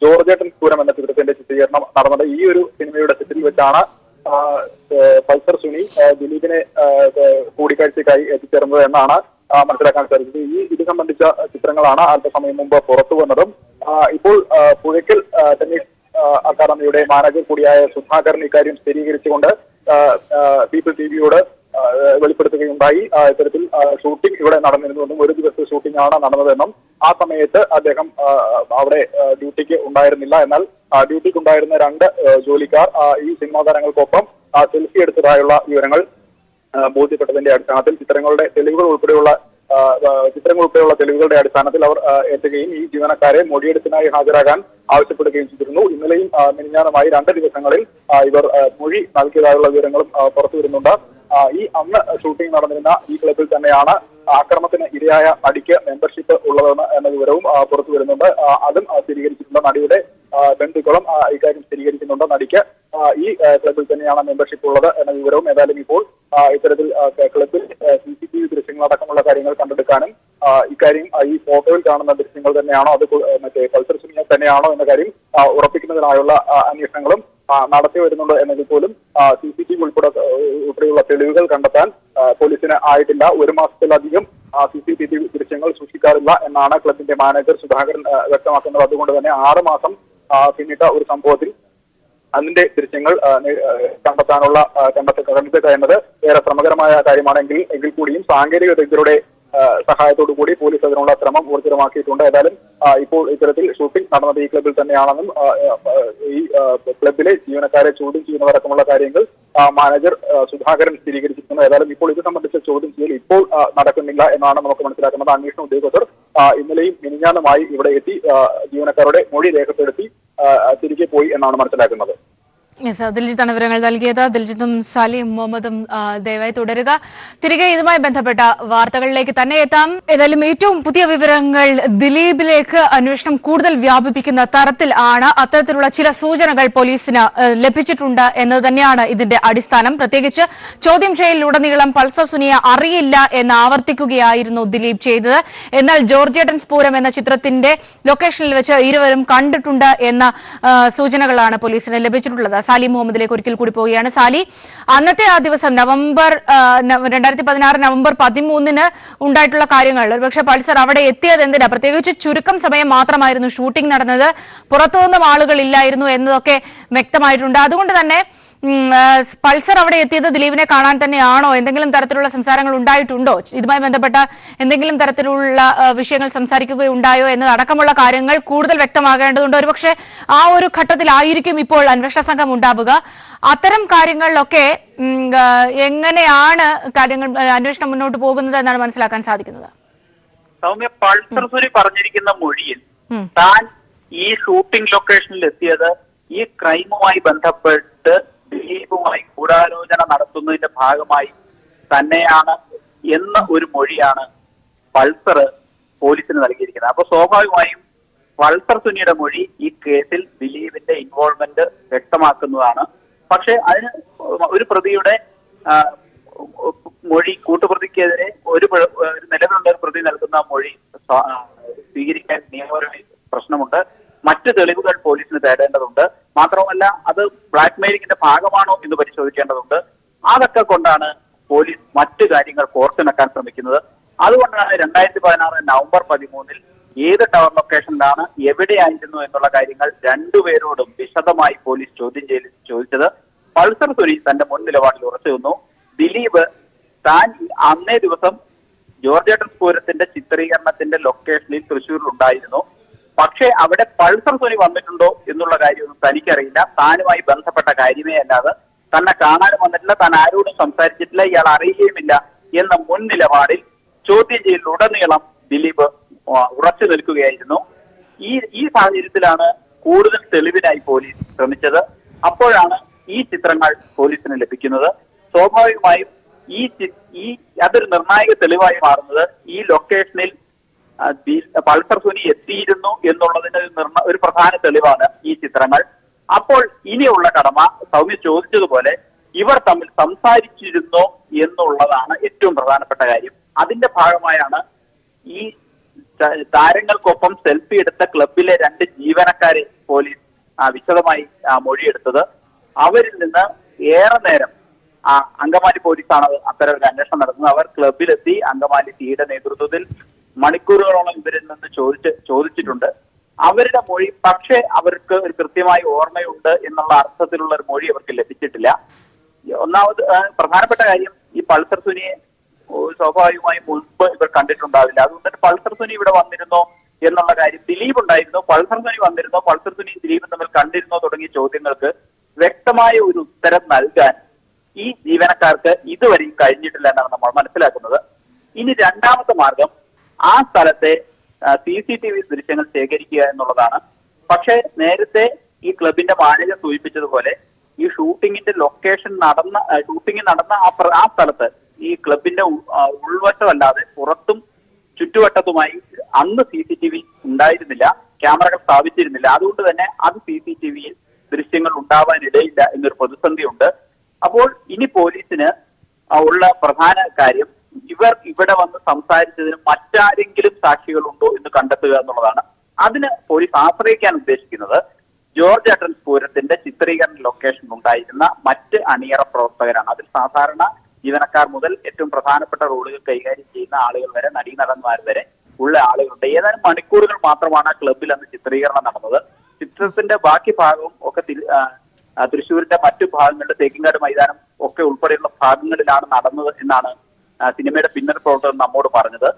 ജോർജേട്ടൻ പൂരം എന്ന ചിത്രത്തിന്റെ ചിത്രീകരണം നടന്നത്. ഈ ഒരു സിനിമയുടെ സെറ്റിൽ വെച്ചാണ് പൾസർ സുനി ദിലീപിനെ കൂടിക്കാഴ്ചയ്ക്കായി എത്തിച്ചേർന്നത് എന്നാണ് മനസ്സിലാക്കാൻ സാധിച്ചത്. ഇത് സംബന്ധിച്ച ചിത്രങ്ങളാണ് അല്പസമയം മുമ്പ് പുറത്തു വന്നതും. ഇപ്പോൾ പുഴയ്ക്കൽ ടെന്നീസ് അക്കാദമിയുടെ മാനേജർ കൂടിയായ സുധാകരൻ ഇക്കാര്യം സ്ഥിരീകരിച്ചുകൊണ്ട് പീപ്പിൾ ടിവിയോട് വെളിപ്പെടുത്തുകയുണ്ടായി. ഇത്തരത്തിൽ ഷൂട്ടിംഗ് ഇവിടെ നടന്നിരുന്നുവെന്നും 1 ദിവസത്തെ ഷൂട്ടിംഗ് ആണ് നടന്നതെന്നും ആ സമയത്ത് അദ്ദേഹം അവിടെ ഡ്യൂട്ടിക്ക് ഉണ്ടായിരുന്നില്ല. എന്നാൽ ഡ്യൂട്ടിക്ക് ഉണ്ടായിരുന്ന 2 ജോലിക്കാർ ഈ സിനിമാ താരങ്ങൾക്കൊപ്പം സെൽഫി എടുത്തതായുള്ള വിവരങ്ങൾ ബോധ്യപ്പെട്ടതിന്റെ അടിസ്ഥാനത്തിൽ ചിത്രങ്ങളുടെ തെളിവുകൾ ഉൾപ്പെടെയുള്ള തെളിവുകളുടെ അടിസ്ഥാനത്തിൽ അവർ എത്തുകയും ഈ ജീവനക്കാരെ മൊഴിയെടുപ്പിനായി ഹാജരാകാൻ ആവശ്യപ്പെടുകയും ചെയ്തിരുന്നു. ഇന്നലെയും മിനിഞ്ഞാന്നുമായി 2 ദിവസങ്ങളിൽ ഇവർ മൊഴി നൽകിയതായുള്ള വിവരങ്ങളും പുറത്തു വരുന്നുണ്ട്. ഈ അന്ന് ഷൂട്ടിംഗ് നടന്നിരുന്ന ഈ ക്ലബിൽ തന്നെയാണ് ആക്രമണത്തിന് ഇരയായ നടിക്ക് മെമ്പർഷിപ്പ് ഉള്ളതെന്ന് എന്ന വിവരവും പുറത്തു വരുന്നുണ്ട്. അതും സ്ഥിരീകരിച്ചിട്ടുണ്ട്. നടിയുടെ ബന്ധുക്കളും ഇക്കാര്യം സ്ഥിരീകരിക്കുന്നുണ്ട്. നടിക്ക് ഈ ക്ലബിൽ തന്നെയാണ് മെമ്പർഷിപ്പ് ഉള്ളത് എന്ന വിവരവും. ഏതായാലും ഇപ്പോൾ ഇത്തരത്തിൽ ക്ലബിൽ CCTV ദൃശ്യങ്ങളടക്കമുള്ള കാര്യങ്ങൾ കണ്ടെടുക്കാനും ഇക്കാര്യം ഈ ഫോട്ടോയിൽ കാണുന്ന ദൃശ്യങ്ങൾ തന്നെയാണോ അത് മറ്റേ പൾസർ സുനിയെ തന്നെയാണോ എന്ന കാര്യം ഉറപ്പിക്കുന്നതിനായുള്ള അന്വേഷണങ്ങളും നടത്തി വരുന്നുണ്ട് എന്നതിൽ പോലും CCTV ഉൾപ്പെടെയുള്ള തെളിവുകൾ കണ്ടെത്താൻ പോലീസിന് ആയിട്ടില്ല. 1 മാസത്തിലധികം CCTV ദൃശ്യങ്ങൾ സൂക്ഷിക്കാറില്ല എന്നാണ് ക്ലബിന്റെ മാനേജർ സുധാകരൻ വ്യക്തമാക്കുന്നത്. അതുകൊണ്ട് തന്നെ 6 മാസം പിന്നിട്ട ഒരു സംഭവത്തിൽ അതിന്റെ ദൃശ്യങ്ങൾ കണ്ടെത്തുക എന്നത് ഏറെ ശ്രമകരമായ കാര്യമാണെങ്കിൽ കൂടിയും സാങ്കേതിക വിദഗ്ധരുടെ സഹായത്തോടു കൂടി പോലീസ് അതിനുള്ള ശ്രമം ഊർജിതമാക്കിയിട്ടുണ്ട്. ഏതായാലും ഇപ്പോൾ ഇത്തരത്തിൽ ഷൂട്ടിംഗ് നടന്നത് ഈ ക്ലബിൽ തന്നെയാണെന്നും ഈ ക്ലബിലെ ജീവനക്കാരെ ചോദ്യം ചെയ്യുന്നതടക്കമുള്ള കാര്യങ്ങൾ മാനേജർ സുധാകരൻ സ്ഥിരീകരിച്ചിരിക്കുന്നു. ഏതായാലും ഇപ്പോൾ ഇത് സംബന്ധിച്ച ചോദ്യം ചെയ്യൽ ഇപ്പോൾ നടക്കുന്നില്ല എന്നാണ് നമുക്ക് മനസ്സിലാക്കുന്നത്. അന്വേഷണ ഉദ്യോഗസ്ഥർ ഇന്നലെയും മിനിഞ്ഞാന്നുമായി ഇവിടെ എത്തി ജീവനക്കാരുടെ മൊഴി രേഖപ്പെടുത്തി തിരികെ പോയി എന്നാണ് മനസ്സിലാക്കുന്നത്. ദിൽജിത്താണ് വിവരങ്ങൾ നൽകിയത്. ദിൽജിത്തും സാലിം മുഹമ്മദും ദയവായി തുടരുക. തിരികെ ഇതുമായി ബന്ധപ്പെട്ട വാർത്തകളിലേക്ക് തന്നെ എത്താം. ഏതായാലും ഏറ്റവും പുതിയ വിവരങ്ങൾ ദിലീപിലേക്ക് അന്വേഷണം കൂടുതൽ വ്യാപിപ്പിക്കുന്ന തരത്തിൽ ആണ്. അത്തരത്തിലുള്ള ചില സൂചനകൾ പോലീസിന് ലഭിച്ചിട്ടുണ്ട് എന്നത് തന്നെയാണ് ഇതിന്റെ അടിസ്ഥാനം. പ്രത്യേകിച്ച് ചോദ്യം ചെയ്യലിലുടനീളം പൾസർ സുനിയെ അറിയില്ല എന്ന് ആവർത്തിക്കുകയായിരുന്നു ദിലീപ് ചെയ്തത്. എന്നാൽ ജോർജേട്ടൻ പൂരം എന്ന ചിത്രത്തിന്റെ ലൊക്കേഷനിൽ വെച്ച് ഇരുവരും കണ്ടിട്ടുണ്ട് എന്ന സൂചനകളാണ് പോലീസിന് ലഭിച്ചിട്ടുള്ളത്. സാലി മുഹമ്മദിലേക്ക് ഒരിക്കൽ കൂടി പോവുകയാണ്. സാലി, അന്നത്തെ ആ ദിവസം 2016 നവംബർ 13 ഉണ്ടായിട്ടുള്ള കാര്യങ്ങൾ, ഒരുപക്ഷെ പൾസർ അവിടെ എത്തിയത് എന്തിനാ? പ്രത്യേകിച്ച് ചുരുക്കം സമയം മാത്രമായിരുന്നു ഷൂട്ടിംഗ് നടന്നത്, പുറത്തുനിന്നും ആളുകളില്ലായിരുന്നു എന്നതൊക്കെ വ്യക്തമായിട്ടുണ്ട്. അതുകൊണ്ട് തന്നെ പൾസർ അവിടെ എത്തിയത് ദിലീപിനെ കാണാൻ തന്നെയാണോ? എന്തെങ്കിലും തരത്തിലുള്ള സംസാരങ്ങൾ ഉണ്ടായിട്ടുണ്ടോ? ഇതുമായി ബന്ധപ്പെട്ട എന്തെങ്കിലും തരത്തിലുള്ള വിഷയങ്ങൾ സംസാരിക്കുകയുണ്ടായോ എന്നതടക്കമുള്ള കാര്യങ്ങൾ കൂടുതൽ വ്യക്തമാകേണ്ടതുണ്ട്. ഒരുപക്ഷെ ആ ഒരു ഘട്ടത്തിലായിരിക്കും ഇപ്പോൾ അന്വേഷണ സംഘം ഉണ്ടാവുക. അത്തരം കാര്യങ്ങളിലൊക്കെ എങ്ങനെയാണ് കാര്യങ്ങൾ അന്വേഷണം മുന്നോട്ട് പോകുന്നത് എന്നാണ് മനസ്സിലാക്കാൻ സാധിക്കുന്നത്. സൗമ്യ, പൾസർ സുനി പറഞ്ഞിരിക്കുന്ന മൊഴിയിൽ താൻ ഈ ഷൂട്ടിംഗ് ലൊക്കേഷനിൽ എത്തിയത് ഈ ക്രൈമുമായി ബന്ധപ്പെട്ട് ദിലീപുമായി ഗൂഢാലോചന നടത്തുന്നതിന്റെ ഭാഗമായി തന്നെയാണ് എന്ന ഒരു മൊഴിയാണ് പൾസർ പോലീസിന് നൽകിയിരിക്കുന്നത്. അപ്പൊ സ്വാഭാവികമായും പൾസർ സുനിയുടെ മൊഴി ഈ കേസിൽ ദിലീപിന്റെ ഇൻവോൾവ്മെന്റ് വ്യക്തമാക്കുന്നതാണ്. പക്ഷെ അതിന് ഒരു പ്രതിയുടെ മൊഴി കൂട്ടുപ്രതിക്കെതിരെ നിലവിലുള്ള ഒരു പ്രതി നൽകുന്ന മൊഴി സ്വീകരിക്കാൻ നിയമപരമായി പ്രശ്നമുണ്ട്. മറ്റ് തെളിവുകൾ പോലീസിന് തേടേണ്ടതുണ്ട്. മാത്രമല്ല അത് ബ്ലാക്ക്മെയിലിംഗിന്റെ ഭാഗമാണോ എന്ന് പരിശോധിക്കേണ്ടതുണ്ട്. അതൊക്കെ കൊണ്ടാണ് പോലീസ് മറ്റു കാര്യങ്ങൾ കോർത്തിണക്കാൻ ശ്രമിക്കുന്നത്. അതുകൊണ്ടാണ് 2016 നവംബർ 13 ഏത് ടവർ ലൊക്കേഷനിലാണ്, എവിടെയായിരുന്നു എന്നുള്ള കാര്യങ്ങൾ രണ്ടുപേരോടും വിശദമായി പോലീസ് ചോദിച്ചത്. പൾസർ സുനി തന്റെ മുൻ നിലപാടിൽ ഉറച്ചു നിന്നു. ദിലീപ് താൻ അന്നേ ദിവസം ജോർജേട്ടൻ പൂരത്തിന്റെ ചിത്രീകരണത്തിന്റെ ലൊക്കേഷനിൽ തൃശ്ശൂരിൽ ഉണ്ടായിരുന്നു. പക്ഷേ അവിടെ പൾസർ സുനി വന്നിട്ടുണ്ടോ എന്നുള്ള കാര്യമൊന്നും തനിക്കറിയില്ല. താനുമായി ബന്ധപ്പെട്ട കാര്യമേ അല്ലാതെ തന്നെ കാണാനും വന്നിട്ടില്ല, താൻ ആരോടും സംസാരിച്ചിട്ടില്ല, ഇയാൾ അറിയുകയുമില്ല എന്ന മുൻ നിലപാടിൽ ചോദ്യം ചെയ്യലിലുടനീളം ദിലീപ് ഉറച്ചു നിൽക്കുകയായിരുന്നു. ഈ സാഹചര്യത്തിലാണ് കൂടുതൽ തെളിവിനായി പോലീസ് ശ്രമിച്ചത്. അപ്പോഴാണ് ഈ ചിത്രങ്ങൾ പോലീസിന് ലഭിക്കുന്നത്. സ്വാഭാവികമായും അതൊരു നിർണായക തെളിവായി മാറുന്നത് ഈ ലൊക്കേഷനിൽ പൾസർ സുനി എത്തിയിരുന്നു എന്നുള്ളതിന് ഒരു പ്രധാന തെളിവാണ് ഈ ചിത്രങ്ങൾ. അപ്പോൾ ഇനിയുള്ള കടമ സൗമ്യ ചോദിച്ചതുപോലെ ഇവർ തമ്മിൽ സംസാരിച്ചിരുന്നോ എന്നുള്ളതാണ് ഏറ്റവും പ്രധാനപ്പെട്ട കാര്യം. അതിന്റെ ഭാഗമായാണ് ഈ താരങ്ങൾക്കൊപ്പം സെൽഫി എടുത്ത ക്ലബിലെ 2 ജീവനക്കാരെ പോലീസ് വിശദമായി മൊഴിയെടുത്തത്. അവരിൽ നിന്ന് ഏറെ നേരം അങ്കമാലി പോലീസാണ് അത്തരം ഒരു അന്വേഷണം നടത്തുന്നത്. അവർ ക്ലബിലെത്തി അങ്കമാലി സിയുടെ നേതൃത്വത്തിൽ മണിക്കൂറുകളോളം ഇവരിൽ നിന്ന് ചോദിച്ചിട്ടുണ്ട്. അവരുടെ മൊഴി പക്ഷേ അവർക്ക് ഒരു കൃത്യമായി ഓർമ്മയുണ്ട് എന്നുള്ള അർത്ഥത്തിലുള്ള ഒരു മൊഴി അവർക്ക് ലഭിച്ചിട്ടില്ല. ഒന്നാമത് പ്രധാനപ്പെട്ട കാര്യം, ഈ പൾസർ സുനിയെ സ്വാഭാവികമായും മുൻപ് ഇവർ കണ്ടിട്ടുണ്ടാവില്ല. അതുകൊണ്ട് പൾസർ സുനി ഇവിടെ വന്നിരുന്നോ എന്നുള്ള കാര്യം, ദിലീപ് ഉണ്ടായിരുന്നോ, പൾസർ സുനി വന്നിരുന്നോ, പൾസർ സുനി ദിലീപും തമ്മിൽ കണ്ടിരുന്നോ തുടങ്ങിയ ചോദ്യങ്ങൾക്ക് വ്യക്തമായ ഒരു ഉത്തരം നൽകാൻ ഈ ജീവനക്കാർക്ക് ഇതുവരെയും കഴിഞ്ഞിട്ടില്ല എന്നാണ് നമ്മൾ മനസ്സിലാക്കുന്നത്. ഇനി രണ്ടാമത്തെ മാർഗം ആ സ്ഥലത്തെ CCTV ദൃശ്യങ്ങൾ ശേഖരിക്കുക എന്നുള്ളതാണ്. പക്ഷേ നേരത്തെ ഈ ക്ലബിന്റെ മാനേജർ സൂചിപ്പിച്ചതുപോലെ ഈ ഷൂട്ടിംഗ് നടന്ന ആ സ്ഥലത്ത് ഈ ക്ലബിന്റെ ഉൾവശമല്ലാതെ പുറത്തും ചുറ്റുവട്ടത്തുമായി അന്ന് CCTV ഉണ്ടായിരുന്നില്ല, ക്യാമറകൾ സ്ഥാപിച്ചിരുന്നില്ല. അതുകൊണ്ട് തന്നെ അത് CCTVയിൽ ദൃശ്യങ്ങൾ ഉണ്ടാവാനിടയില്ല എന്നൊരു പ്രതിസന്ധി ഉണ്ട്. അപ്പോൾ ഇനി പോലീസിന് ഉള്ള പ്രധാന കാര്യം ഇവർ ഇവിടെ വന്ന് സംസാരിച്ചതിന് മറ്റാരെങ്കിലും സാക്ഷികളുണ്ടോ എന്ന് കണ്ടെത്തുക എന്നുള്ളതാണ്. അതിന് പോലീസ് ആശ്രയിക്കാൻ ഉദ്ദേശിക്കുന്നത് ജോർജ് ഏട്ടൻസ് പൂരത്തിന്റെ ചിത്രീകരണ ലൊക്കേഷൻ ഉണ്ടായിരുന്ന മറ്റ് അണിയറ പ്രവർത്തകരാണ്. അതിൽ സാധാരണ ജീവനക്കാർ മുതൽ ഏറ്റവും പ്രധാനപ്പെട്ട റോളുകൾ കൈകാര്യം ചെയ്യുന്ന ആളുകൾ വരെ, നടീനടന്മാർ വരെ ഉള്ള ആളുകളുണ്ട്. ഏതാനും മണിക്കൂറുകൾ മാത്രമാണ് ക്ലബിൽ അന്ന് ചിത്രീകരണം നടന്നത്. ചിത്രത്തിന്റെ ബാക്കി ഭാഗവും ഒക്കെ തൃശ്ശൂരിന്റെ മറ്റു ഭാഗങ്ങളുടെ തേക്കിൻകാട് മൈതാനം ഒക്കെ ഉൾപ്പെടെയുള്ള ഭാഗങ്ങളിലാണ് നടന്നത് എന്നാണ് സിനിമയുടെ പിന്നണി പ്രവർത്തകർ നമ്മോട് പറഞ്ഞത്.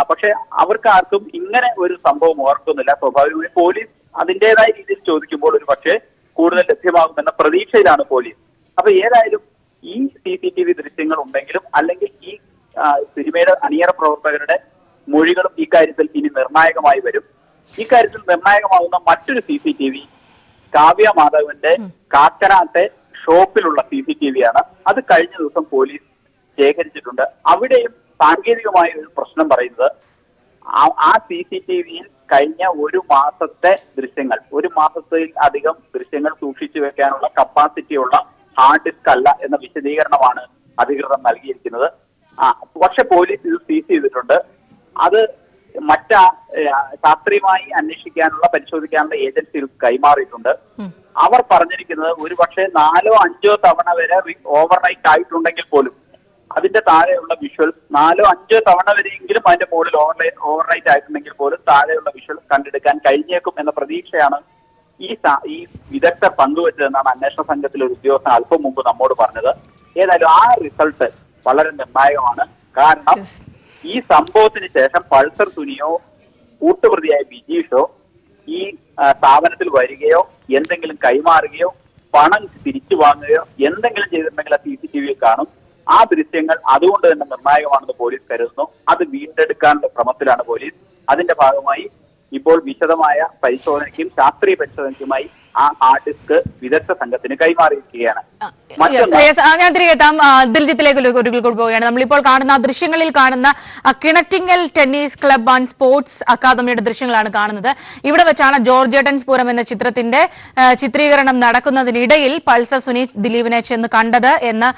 പക്ഷെ അവർക്ക് ആർക്കും ഇങ്ങനെ ഒരു സംഭവം ഓർക്കുന്നില്ല. സ്വാഭാവികമായി പോലീസ് അതിൻ്റെതായ രീതിയിൽ ചോദിക്കുമ്പോൾ ഒരു പക്ഷേ കൂടുതൽ ലഭ്യമാകുമെന്ന പ്രതീക്ഷയിലാണ് പോലീസ്. അപ്പൊ ഏതായാലും ഈ CCTV ദൃശ്യങ്ങൾ ഉണ്ടെങ്കിലും അല്ലെങ്കിൽ ഈ സിനിമയുടെ അണിയറ പ്രവർത്തകരുടെ മൊഴികളും ഇക്കാര്യത്തിൽ ഇനി നിർണായകമായി വരും. ഇക്കാര്യത്തിൽ നിർണായകമാകുന്ന മറ്റൊരു CCTV കാവ്യ മാധവന്റെ കാക്കനാട്ടെ ഷോപ്പിലുള്ള CCTV ആണ്. അത് കഴിഞ്ഞ ദിവസം പോലീസ് ശേഖരിച്ചിട്ടുണ്ട്. അവിടെയും സാങ്കേതികമായ ഒരു പ്രശ്നം പറയുന്നത് ആ CCTVയിൽ കഴിഞ്ഞ 1 മാസത്തെ ദൃശ്യങ്ങൾ, 1 മാസത്തിൽ അധികം ദൃശ്യങ്ങൾ സൂക്ഷിച്ചു വെക്കാനുള്ള കപ്പാസിറ്റിയുള്ള ഹാർഡ് ഡിസ്ക് അല്ല എന്ന വിശദീകരണമാണ് അധികൃതർ നൽകിയിരിക്കുന്നത്. പക്ഷെ പോലീസ് ഇത് സീസ് ചെയ്തിട്ടുണ്ട്. അത് ശാസ്ത്രീയമായി അന്വേഷിക്കാനുള്ള പരിശോധിക്കാനുള്ള ഏജൻസികൾ കൈമാറിയിട്ടുണ്ട്. അവർ പറഞ്ഞിരിക്കുന്നത് ഒരു പക്ഷേ 4ഓ 5ഓ തവണ വരെ ഓവർനൈറ്റ് ആയിട്ടുണ്ടെങ്കിൽ പോലും അതിന്റെ താഴെയുള്ള വിഷ്വൽസ് 4ഓ 5ഓ തവണ വരെയെങ്കിലും അതിന്റെ മുകളിൽ ഓവർനൈറ്റ് ആയിട്ടുണ്ടെങ്കിൽ പോലും താഴെയുള്ള വിഷ്വൽസ് കണ്ടെടുക്കാൻ കഴിഞ്ഞേക്കും എന്ന പ്രതീക്ഷയാണ് ഈ വിദഗ്ധർ പങ്കുവച്ചതെന്നാണ് അന്വേഷണ സംഘത്തിലെ ഒരു ഉദ്യോഗസ്ഥൻ അല്പം മുമ്പ് നമ്മോട് പറഞ്ഞത്. ഏതായാലും ആ റിസൾട്ട് വളരെ നിർണായകമാണ്. കാരണം ഈ സംഭവത്തിന് ശേഷം പൾസർ സുനിയോ കൂട്ടുപ്രതിയായ ബിജീഷോ ഈ സ്ഥാപനത്തിൽ വരികയോ എന്തെങ്കിലും കൈമാറുകയോ പണം തിരിച്ചു വാങ്ങുകയോ എന്തെങ്കിലും ചെയ്തിട്ടുണ്ടെങ്കിൽ ആ CCTVയിൽ കാണും. ആ ദൃശ്യങ്ങൾ അതുകൊണ്ട് തന്നെ നിർണായകമാണെന്ന് പോലീസ് കരുതുന്നു. അത് വീണ്ടെടുക്കാനുള്ള ശ്രമത്തിലാണ് പോലീസ്. അതിന്റെ ഭാഗമായി ഇപ്പോൾ വിശദമായ പരിശോധനയ്ക്കും ശാസ്ത്രീയ പരിശോധനയ്ക്കുമായി ആ ഹാർഡ് ഡിസ്ക് വിദഗ്ധ സംഘത്തിന് കൈമാറിയിരിക്കുകയാണ്. ഞാൻ തിരികെ എത്താം. ദിൽജിത്തിലേക്ക് പോവുകയാണ്. നമ്മളിപ്പോൾ കാണുന്ന ദൃശ്യങ്ങളിൽ കാണുന്ന Kinattingal tennis club and sports അക്കാദമിയുടെ ദൃശ്യങ്ങളാണ് കാണുന്നത്. ഇവിടെ വെച്ചാണ് ജോർജ് ഏട്ടൻസ് പൂരം എന്ന ചിത്രത്തിന്റെ ചിത്രീകരണം നടക്കുന്നതിനിടയിൽ പൾസർ സുനി ദിലീപിനെ ചെന്ന് കണ്ടത് എന്ന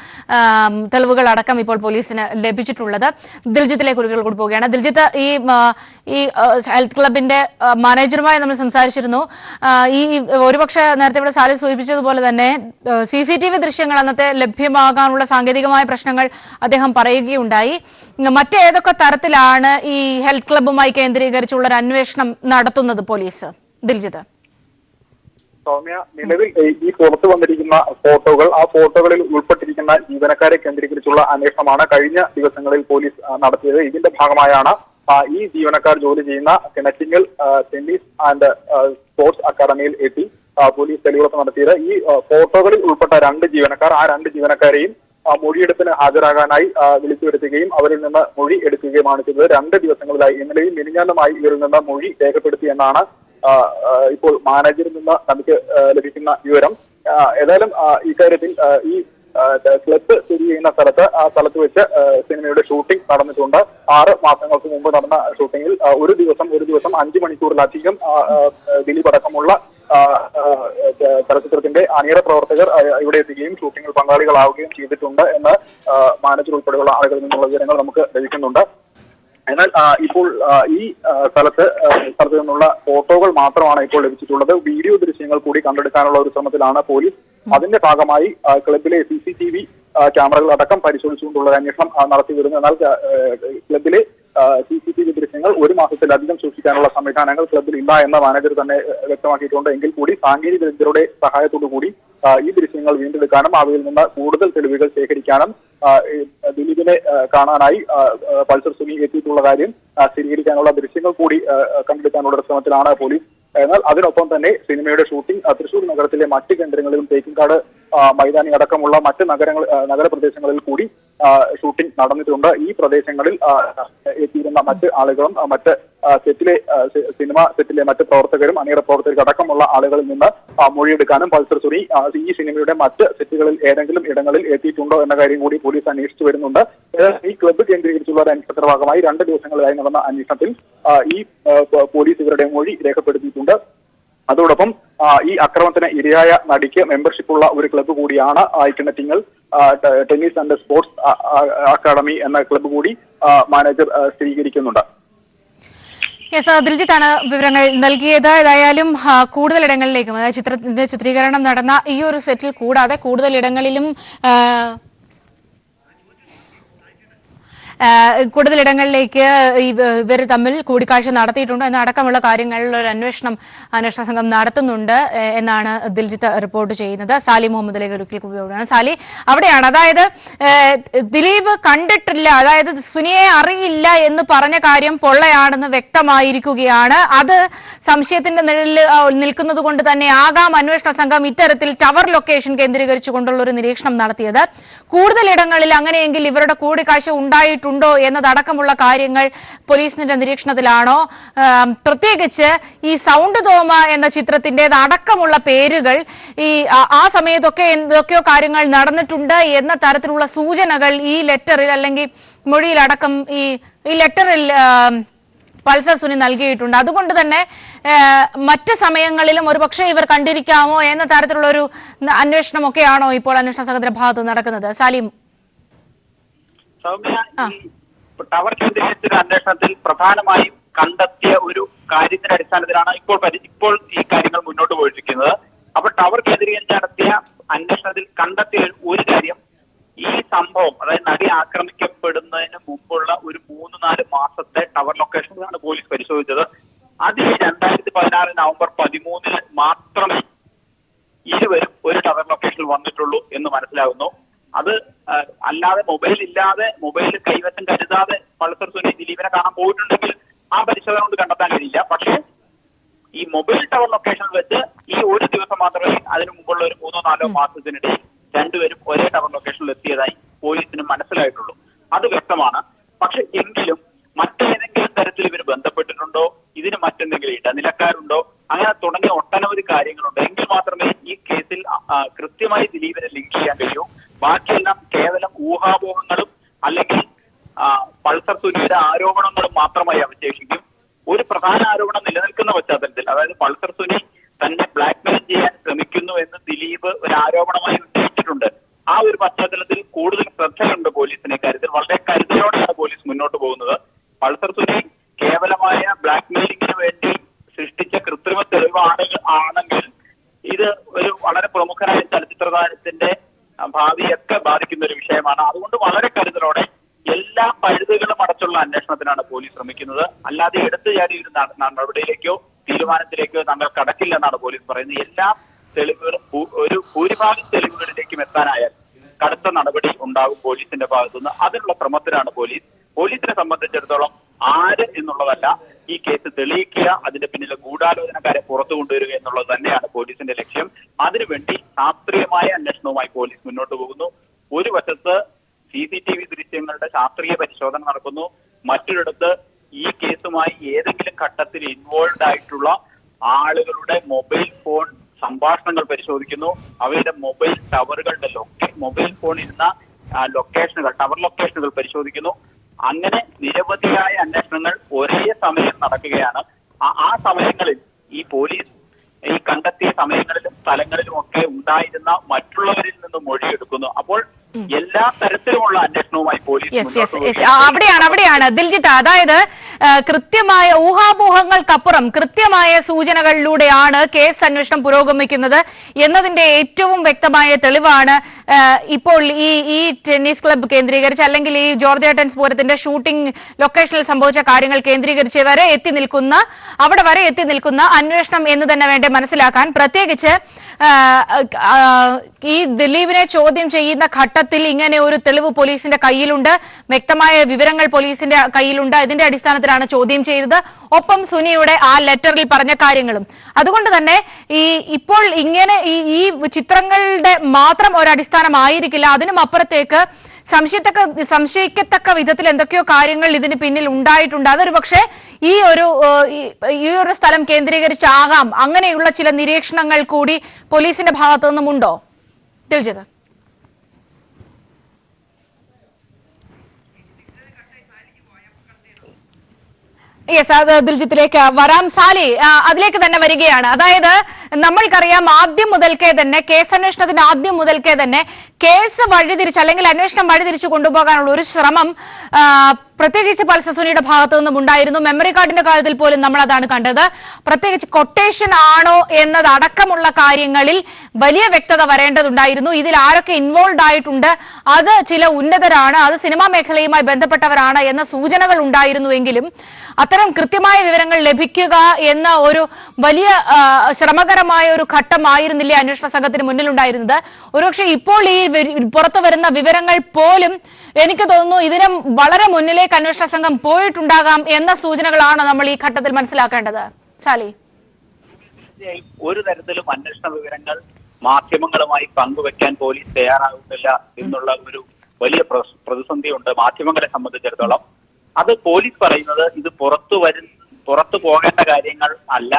തെളിവുകൾ അടക്കം ഇപ്പോൾ പോലീസിന് ലഭിച്ചിട്ടുള്ളത്. ദിൽജിത്തിലേക്ക് കൂടി പോവുകയാണ്. ദിൽജിത്ത്, ഈ ഹെൽത്ത് ക്ലബിന്റെ മാനേജറുമായി നമ്മൾ സംസാരിച്ചിരുന്നു. ഈ ഒരുപക്ഷെ നേരത്തെ ഇവിടെ സാലി സൂചിപ്പിച്ചതുപോലെ തന്നെ CCTV ദൃശ്യങ്ങൾ അന്നത്തെ ലഭ്യമാകാനുള്ള സാങ്കേതികമായ പ്രശ്നങ്ങൾ അദ്ദേഹം പറയുകയുണ്ടായി. മറ്റേതൊക്കെ തരത്തിലാണ് ഈ ഹെൽത്ത് ക്ലബ്ബുമായി കേന്ദ്രീകരിച്ചുള്ള ഒരു അന്വേഷണം നടത്തുന്നത് പോലീസ്? ദിൽജിത്ത്. സൗമ്യ, നിലവിൽ ഈ പുറത്തു വന്നിരിക്കുന്ന ഫോട്ടോകൾ, ആ ഫോട്ടോകളിൽ ഉൾപ്പെട്ടിരിക്കുന്ന ജീവനക്കാരെ കേന്ദ്രീകരിച്ചുള്ള അന്വേഷണമാണ് കഴിഞ്ഞ ദിവസങ്ങളിൽ പോലീസ് നടത്തിയത്. ഇതിന്റെ ഭാഗമായാണ് ഈ ജീവനക്കാർ ജോലി ചെയ്യുന്ന കിണറ്റിങ്ങൽ ടെന്നീസ് ആൻഡ് സ്പോർട്സ് അക്കാദമിയിൽ എത്തി പോലീസ് തെളിവെടുപ്പ് നടത്തിയത്. ഈ ഫോട്ടോകളിൽ ഉൾപ്പെട്ട 2 ജീവനക്കാർ, ആ 2 ജീവനക്കാരെയും മൊഴിയെടുപ്പിന് ഹാജരാകാനായി വിളിച്ചു വരുത്തുകയും അവരിൽ നിന്ന് മൊഴി എടുക്കുകയുമാണ് ചെയ്തത്. 2 ദിവസങ്ങളിലായി ഇന്നലെയും മിനിഞ്ഞാന്നുമായി ഇവരിൽ നിന്ന് മൊഴി രേഖപ്പെടുത്തി എന്നാണ് ഇപ്പോൾ മാനേജറിൽ നിന്ന് നമുക്ക് ലഭിക്കുന്ന വിവരം. ഏതായാലും ഇക്കാര്യത്തിൽ ഈ ക്ലബ്ബ് സ്ഥിതി ചെയ്യുന്ന ആ സ്ഥലത്ത് വെച്ച് സിനിമയുടെ ഷൂട്ടിംഗ് നടന്നിട്ടുണ്ട്. 6 മാസങ്ങൾക്ക് മുമ്പ് നടന്ന ഷൂട്ടിംഗിൽ ഒരു ദിവസം 5 മണിക്കൂറിലധികം ദിലീപ് അടക്കമുള്ള ചലച്ചിത്രത്തിന്റെ അണിയറ പ്രവർത്തകർ ഇവിടെ എത്തുകയും ഷൂട്ടിംഗിൽ പങ്കാളികളാവുകയും ചെയ്തിട്ടുണ്ട് എന്ന് മാനേജർ ഉൾപ്പെടെയുള്ള ആളുകളിൽ നിന്നുള്ള വിവരങ്ങൾ നമുക്ക് ലഭിക്കുന്നുണ്ട്. എന്നാൽ ഇപ്പോൾ ഈ സ്ഥലത്ത് നിന്നുള്ള ഫോട്ടോകൾ മാത്രമാണ് ഇപ്പോൾ ലഭിച്ചിട്ടുള്ളത്. വീഡിയോ ദൃശ്യങ്ങൾ കൂടി കണ്ടെടുക്കാനുള്ള ഒരു ശ്രമത്തിലാണ് പോലീസ്. അതിന്റെ ഭാഗമായി ക്ലബിലെ CCTV ക്യാമറകൾ അടക്കം പരിശോധിച്ചുകൊണ്ടുള്ള അന്വേഷണം നടത്തി വരുന്നു. എന്നാൽ ക്ലബിലെ CCTV ദൃശ്യങ്ങൾ 1 മാസത്തിലധികം സൂക്ഷിക്കാനുള്ള സംവിധാനങ്ങൾ ക്ലബിൽ ഇല്ല എന്ന മാനേജർ തന്നെ വ്യക്തമാക്കിയിട്ടുണ്ട്. എങ്കിൽ കൂടി സാങ്കേതിക വിദഗ്ധരുടെ സഹായത്തോടു കൂടി ഈ ദൃശ്യങ്ങൾ വീണ്ടെടുക്കാനും അവയിൽ നിന്ന് കൂടുതൽ തെളിവുകൾ ശേഖരിക്കാനും ദിലീപിനെ കാണാനായി പൾസർ സുനി എത്തിയിട്ടുള്ള കാര്യം സ്ഥിരീകരിക്കാനുള്ള ദൃശ്യങ്ങൾ കൂടി കണ്ടെടുക്കാനുള്ള ശ്രമത്തിലാണ് പോലീസ്. എന്നാൽ അതിനൊപ്പം തന്നെ സിനിമയുടെ ഷൂട്ടിംഗ് തൃശൂർ നഗരത്തിലെ മറ്റ് കേന്ദ്രങ്ങളിലും തേക്കിൻകാട് മൈതാനി അടക്കമുള്ള മറ്റ് നഗരപ്രദേശങ്ങളിൽ കൂടി ഷൂട്ടിംഗ് നടന്നിട്ടുണ്ട്. ഈ പ്രദേശങ്ങളിൽ എത്തിയിരുന്ന മറ്റ് ആളുകളും മറ്റ് സിനിമ സെറ്റിലെ മറ്റ് പ്രവർത്തകരും അണിയറ പ്രവർത്തകർക്ക് അടക്കമുള്ള ആളുകളിൽ നിന്ന് മൊഴിയെടുക്കാനും പൾസർ സുനി ഈ സിനിമയുടെ മറ്റ് സെറ്റുകളിൽ ഏതെങ്കിലും ഇടങ്ങളിൽ എത്തിയിട്ടുണ്ടോ എന്ന കാര്യം കൂടി പോലീസ് അന്വേഷിച്ചു വരുന്നുണ്ട്. ഈ ക്ലബ്ബ് കേന്ദ്രീകരിച്ചുള്ള ഒരു അന്വേഷണത്തിന്റെ ഭാഗമായി 2 ദിവസങ്ങളിലായി നടന്ന അന്വേഷണത്തിൽ ഈ പോലീസ് ഇവരുടെ മൊഴി രേഖപ്പെടുത്തിയിട്ടുണ്ട്. അതോടൊപ്പം ഈ അക്രമത്തിന് ഇരയായ നടിക്ക് മെമ്പർഷിപ്പുള്ള ഒരു ക്ലബ്ബ് കൂടിയാണ് Kinattingal tennis and sports academy എന്ന ക്ലബ്ബ് കൂടി മാനേജർ സ്ഥിരീകരിക്കുന്നുണ്ട്. ദിൽജിത്താണ് വിവരങ്ങൾ നൽകിയത്. ഏതായാലും കൂടുതലിടങ്ങളിലേക്കും, അതായത് ചിത്രത്തിന്റെ ചിത്രീകരണം നടന്ന ഈ ഒരു സെറ്റിൽ കൂടാതെ കൂടുതലിടങ്ങളിലും കൂടുതലിടങ്ങളിലേക്ക് ഇവർ തമ്മിൽ കൂടിക്കാഴ്ച നടത്തിയിട്ടുണ്ട് എന്നടക്കമുള്ള കാര്യങ്ങളിൽ ഒരു അന്വേഷണ സംഘം നടത്തുന്നുണ്ട് എന്നാണ് ദിൽജിത്ത് റിപ്പോർട്ട് ചെയ്യുന്നത്. സാലി മുഹമ്മദിലേക്ക് ഒരിക്കൽ കൂടിയാണ്. സാലി, അവിടെയാണ്, അതായത് ദിലീപ് കണ്ടിട്ടില്ല, അതായത് സുനിയെ അറിയില്ല എന്ന് പറഞ്ഞ കാര്യം പൊള്ളയാണെന്ന് വ്യക്തമായിരിക്കുകയാണ്. അത് സംശയത്തിന്റെ നിഴലിൽ നിൽക്കുന്നത് കൊണ്ട് തന്നെ ആകാം അന്വേഷണ സംഘം ഇത്തരത്തിൽ ടവർ ലൊക്കേഷൻ കേന്ദ്രീകരിച്ചുകൊണ്ടുള്ള ഒരു നിരീക്ഷണം നടത്തിയത്. കൂടുതലിടങ്ങളിൽ അങ്ങനെയെങ്കിൽ ഇവരുടെ കൂടിക്കാഴ്ച ഉണ്ടായിട്ടുണ്ടോ എന്നതടക്കമുള്ള കാര്യങ്ങൾ പോലീസിന്റെ നിരീക്ഷണത്തിലാണോ? പ്രത്യേകിച്ച് ഈ സൗണ്ട് തോമ എന്ന ചിത്രത്തിന്റെ അടക്കമുള്ള പേരുകൾ ഈ ആ സമയത്തൊക്കെ എന്തൊക്കെയോ കാര്യങ്ങൾ നടന്നിട്ടുണ്ട് എന്ന തരത്തിലുള്ള സൂചനകൾ ഈ ലെറ്ററിൽ അല്ലെങ്കിൽ മൊഴിയിലടക്കം ഈ ലെറ്ററിൽ പൾസർ സുനി നൽകിയിട്ടുണ്ട്. അതുകൊണ്ട് തന്നെ മറ്റ് സമയങ്ങളിലും ഒരുപക്ഷെ ഇവർ കണ്ടിരിക്കാമോ എന്ന തരത്തിലുള്ള ഒരു അന്വേഷണമൊക്കെയാണോ ഇപ്പോൾ അന്വേഷണ സംഘത്തിന്റെ ഭാഗത്ത് നടക്കുന്നത്? സാലിം. സൗമ്യ, ടവർ കേന്ദ്രീകരിച്ച അന്വേഷണത്തിൽ പ്രധാനമായും കണ്ടെത്തിയ ഒരു കാര്യത്തിന്റെ അടിസ്ഥാനത്തിലാണ് ഇപ്പോൾ ഈ കാര്യങ്ങൾ മുന്നോട്ട് പോയിരിക്കുന്നത്. അപ്പൊ ടവർ കേന്ദ്രീകരിച്ച് നടത്തിയ അന്വേഷണത്തിൽ കണ്ടെത്തിയ ഒരു കാര്യം, ഈ സംഭവം, അതായത് നടി ആക്രമിക്കപ്പെടുന്നതിന് മുമ്പുള്ള ഒരു 3-4 മാസത്തെ ടവർ ലൊക്കേഷനാണ് പോലീസ് പരിശോധിച്ചത്. അതിൽ 2016 നവംബർ 13 മാത്രമേ ഇരുവരും ഒരു ടവർ ലൊക്കേഷനിൽ വന്നിട്ടുള്ളൂ എന്ന് മനസ്സിലാകുന്നു. അത് അല്ലാതെ മൊബൈൽ കൈവശം കരുതാതെ പൾസർ സുനി ദിലീപിനെ കാണാൻ പോയിട്ടുണ്ടെങ്കിൽ ആ പരിശോധന കൊണ്ട് കണ്ടെത്താൻ കഴിയില്ല. പക്ഷേ ഈ മൊബൈൽ ടവർ ലൊക്കേഷനിൽ വെച്ച് ഈ ഒരു ദിവസം മാത്രമേ അതിനു മുമ്പുള്ള ഒരു 3-4 മാസത്തിനിടയിൽ രണ്ടുപേരും ഒരേ ടവർ ലൊക്കേഷനിൽ എത്തിയതായി പോലീസിന് മനസ്സിലായിട്ടുള്ളൂ. അത് വ്യക്തമാണ്. പക്ഷെ എങ്കിലും മറ്റേതെങ്കിലും തരത്തിൽ ഇവർ ബന്ധപ്പെട്ടിട്ടുണ്ടോ, ഇതിന് മറ്റെന്തെങ്കിലും ഇടനിലക്കാരുണ്ടോ, അങ്ങനെ തുടങ്ങിയ ഒട്ടനവധി കാര്യങ്ങളുണ്ട്. എങ്കിൽ മാത്രമേ ഈ കേസിൽ കൃത്യമായി ദിലീപിനെ ലിങ്ക് ചെയ്യാൻ കഴിയൂ. ബാക്കിയെല്ലാം കേവലം ഊഹാപോഹങ്ങളും അല്ലെങ്കിൽ പൾസർ സുനിയുടെ ആരോപണങ്ങളും മാത്രമായി അവശേഷിക്കും. ഒരു പ്രധാന ആരോപണം നിലനിൽക്കുന്ന പശ്ചാത്തലത്തിൽ, അതായത് പൾസർ സുനി തന്നെ ബ്ലാക്ക്മെയിൽ ചെയ്യാൻ ശ്രമിക്കുന്നു എന്ന് ദിലീപ് ഒരു ആരോപണമായി ഉന്നയിച്ചിട്ടുണ്ട്. ആ ഒരു പശ്ചാത്തലത്തിൽ കൂടുതൽ ശ്രദ്ധയുണ്ട് പോലീസിനെ. കാര്യത്തിൽ വളരെ കരുതലോടെയാണ് പോലീസ് മുന്നോട്ട് പോകുന്നത്. പൾസർ സുനി കേവലമായ ബ്ലാക്ക്മെയിലിംഗിന് വേണ്ടി സൃഷ്ടിച്ച കൃത്രിമ തെളിവാണെങ്കിൽ ഇത് പ്രമുഖനായ ചലച്ചിത്ര താരത്തിന്റെ ഭാവിയൊക്കെ ബാധിക്കുന്ന ഒരു വിഷയമാണ്. അതുകൊണ്ട് വളരെ കരുതലോടെ എല്ലാ പഴുതുകളും അടച്ചുള്ള അന്വേഷണത്തിനാണ് പോലീസ് ശ്രമിക്കുന്നത്. അല്ലാതെ എടുത്തു ചാടി ഒരു നടപടിയിലേക്കോ തീരുമാനത്തിലേക്കോ തങ്ങൾ കടക്കില്ലെന്നാണ് പോലീസ് പറയുന്നത്. എല്ലാ തെളിവുകളും ഒരു ഭൂരിഭാഗം തെളിവുകളിലേക്കും എത്താനായാൽ കടുത്ത നടപടി ഉണ്ടാകും പോലീസിന്റെ ഭാഗത്തുനിന്ന്. അതിനുള്ള ശ്രമത്തിലാണ് പോലീസ്. പോലീസിനെ സംബന്ധിച്ചിടത്തോളം ആര് എന്നുള്ളതല്ല ഈ കേസ് തെളിയിക്കുക, അതിന്റെ പിന്നിലെ ഗൂഢാലോചനക്കാരെ പുറത്തു കൊണ്ടുവരിക എന്നുള്ളത് തന്നെയാണ് പോലീസിന്റെ ലക്ഷ്യം. അതിനുവേണ്ടി ശാസ്ത്രീയമായ അന്വേഷണവുമായി പോലീസ് മുന്നോട്ട് പോകുന്നു. ഒരു വശത്ത് CCTV ദൃശ്യങ്ങളുടെ ശാസ്ത്രീയ പരിശോധന നടക്കുന്നു, മറ്റൊരിടത്ത് ഈ കേസുമായി ഏതെങ്കിലും ഘട്ടത്തിൽ ഇൻവോൾവ് ആയിട്ടുള്ള ആളുകളുടെ മൊബൈൽ ഫോൺ സംഭാഷണങ്ങൾ പരിശോധിക്കുന്നു, അവയുടെ മൊബൈൽ ടവറുകളുടെ മൊബൈൽ ഫോൺ ഇരുന്ന ലൊക്കേഷനുകൾ, ടവർ ലൊക്കേഷനുകൾ പരിശോധിക്കുന്നു. അങ്ങനെ നിരവധിയായ അന്വേഷണങ്ങൾ ഒരേ സമയം നടക്കുകയാണ്. ആ സമയങ്ങളിൽ ഈ പോലീസ് ഈ കണ്ടെത്തിയ സമയങ്ങളിലും സ്ഥലങ്ങളിലും ഒക്കെ ഉണ്ടായിരുന്ന മറ്റുള്ളവരിൽ നിന്ന് മൊഴിയെടുക്കുന്നു. അപ്പോൾ എല്ലാ തരത്തിലുമുള്ള അന്വേഷണവുമായി പോലീസ് അവിടെയാണ് ദിൽജിത്ത്, അതായത് കൃത്യമായ ഊഹാപോഹങ്ങൾക്കപ്പുറം കൃത്യമായ സൂചനകളിലൂടെയാണ് കേസ് അന്വേഷണം പുരോഗമിക്കുന്നത് എന്നതിന്റെ ഏറ്റവും വ്യക്തമായ തെളിവാണ് ഇപ്പോൾ ഈ ടെന്നീസ് ക്ലബ്ബ് കേന്ദ്രീകരിച്ച്, അല്ലെങ്കിൽ ഈ ജോർജ് ഏട്ടൻസ് പൂരത്തിന്റെ ഷൂട്ടിംഗ് ലൊക്കേഷനിൽ സംഭവിച്ച കാര്യങ്ങൾ കേന്ദ്രീകരിച്ച് അവിടെ വരെ എത്തി നിൽക്കുന്ന അന്വേഷണം എന്ന് തന്നെ വേണ്ടേ മനസ്സിലാക്കാൻ. പ്രത്യേകിച്ച് ഈ ദിലീപിനെ ചോദ്യം ചെയ്യുന്ന ഘട്ടത്തിൽ ഇങ്ങനെ ഒരു തെളിവ് പോലീസിന്റെ കയ്യിലുണ്ട്, വ്യക്തമായ വിവരങ്ങൾ പോലീസിന്റെ കയ്യിലുണ്ട്. ഇതിന്റെ അടിസ്ഥാനത്തിലാണ് ചോദ്യം ചെയ്തത്. ഒപ്പം സുനിയുടെ ആ ലെറ്ററിൽ പറഞ്ഞ കാര്യങ്ങളും. അതുകൊണ്ട് തന്നെ ഇപ്പോൾ ഇങ്ങനെ ഈ ചിത്രങ്ങളുടെ മാത്രം ഒരു അടിസ്ഥാനമായിരിക്കില്ല, അതിനും അപ്പുറത്തേക്ക് സംശയിക്കത്തക്ക വിധത്തിൽ എന്തൊക്കെയോ കാര്യങ്ങൾ ഇതിന് പിന്നിൽ ഉണ്ടായിട്ടുണ്ട്. അതൊരു പക്ഷേ ഈ ഒരു സ്ഥലം കേന്ദ്രീകരിച്ചാകാം. അങ്ങനെയുള്ള ചില നിരീക്ഷണങ്ങൾ കൂടി പോലീസിന്റെ ഭാഗത്തു നിന്നും ഉണ്ടോ ദിൽജിത്ത്? യെസ്, ദിൽജിത്തിലേക്ക് വരാം. സാലി അതിലേക്ക് തന്നെ വരികയാണ്. അതായത് നമ്മൾക്കറിയാം, ആദ്യം മുതൽക്കേ തന്നെ കേസന്വേഷണത്തിന്റെ ആദ്യം മുതൽക്കേ തന്നെ കേസ് വഴിതിരിച്ച് അല്ലെങ്കിൽ അന്വേഷണം വഴിതിരിച്ചു കൊണ്ടുപോകാനുള്ള ഒരു ശ്രമം പ്രത്യേകിച്ച് പൾസർ സുനിയുടെ ഭാഗത്തു നിന്നും ഉണ്ടായിരുന്നു. മെമ്മറി കാർഡിന്റെ കാര്യത്തിൽ പോലും നമ്മൾ അതാണ് കണ്ടത്. പ്രത്യേകിച്ച് കൊട്ടേഷൻ ആണോ എന്നതടക്കമുള്ള കാര്യങ്ങളിൽ വലിയ വ്യക്തത വരേണ്ടതുണ്ടായിരുന്നു. ഇതിൽ ആരൊക്കെ ഇൻവോൾവ് ആയിട്ടുണ്ട്, അത് ചില ഉന്നതരാണ്, അത് സിനിമാ മേഖലയുമായി ബന്ധപ്പെട്ടവരാണ് എന്ന സൂചനകൾ ഉണ്ടായിരുന്നുവെങ്കിലും അത്തരം കൃത്യമായ വിവരങ്ങൾ ലഭിക്കുക എന്ന ഒരു വലിയ ശ്രമകരമായ ഒരു ഘട്ടമായിരുന്നില്ലേ അന്വേഷണ സംഘത്തിന് മുന്നിലുണ്ടായിരുന്നത്. ഒരുപക്ഷെ ഇപ്പോൾ ഈ പുറത്തു വരുന്ന വിവരങ്ങൾ പോലും എനിക്ക് തോന്നുന്നു ഇതിനും വളരെ മുന്നിലേക്ക് അന്വേഷണ സംഘം പോയിട്ടുണ്ടാകാം എന്ന സൂചനകളാണ് നമ്മൾ ഈ ഘട്ടത്തിൽ മനസ്സിലാക്കേണ്ടത്. സാലി, ഒരു തരത്തിലും അന്വേഷണ വിവരങ്ങൾ മാധ്യമങ്ങളുമായി പങ്കുവെക്കാൻ പോലീസ് തയ്യാറാകുന്നില്ല എന്നുള്ള ഒരു വലിയ പ്രതിസന്ധിയുണ്ട് മാധ്യമങ്ങളെ സംബന്ധിച്ചിടത്തോളം. അത് പോലീസ് പറയുന്നത് ഇത് പുറത്തു പോകേണ്ട കാര്യങ്ങൾ അല്ല,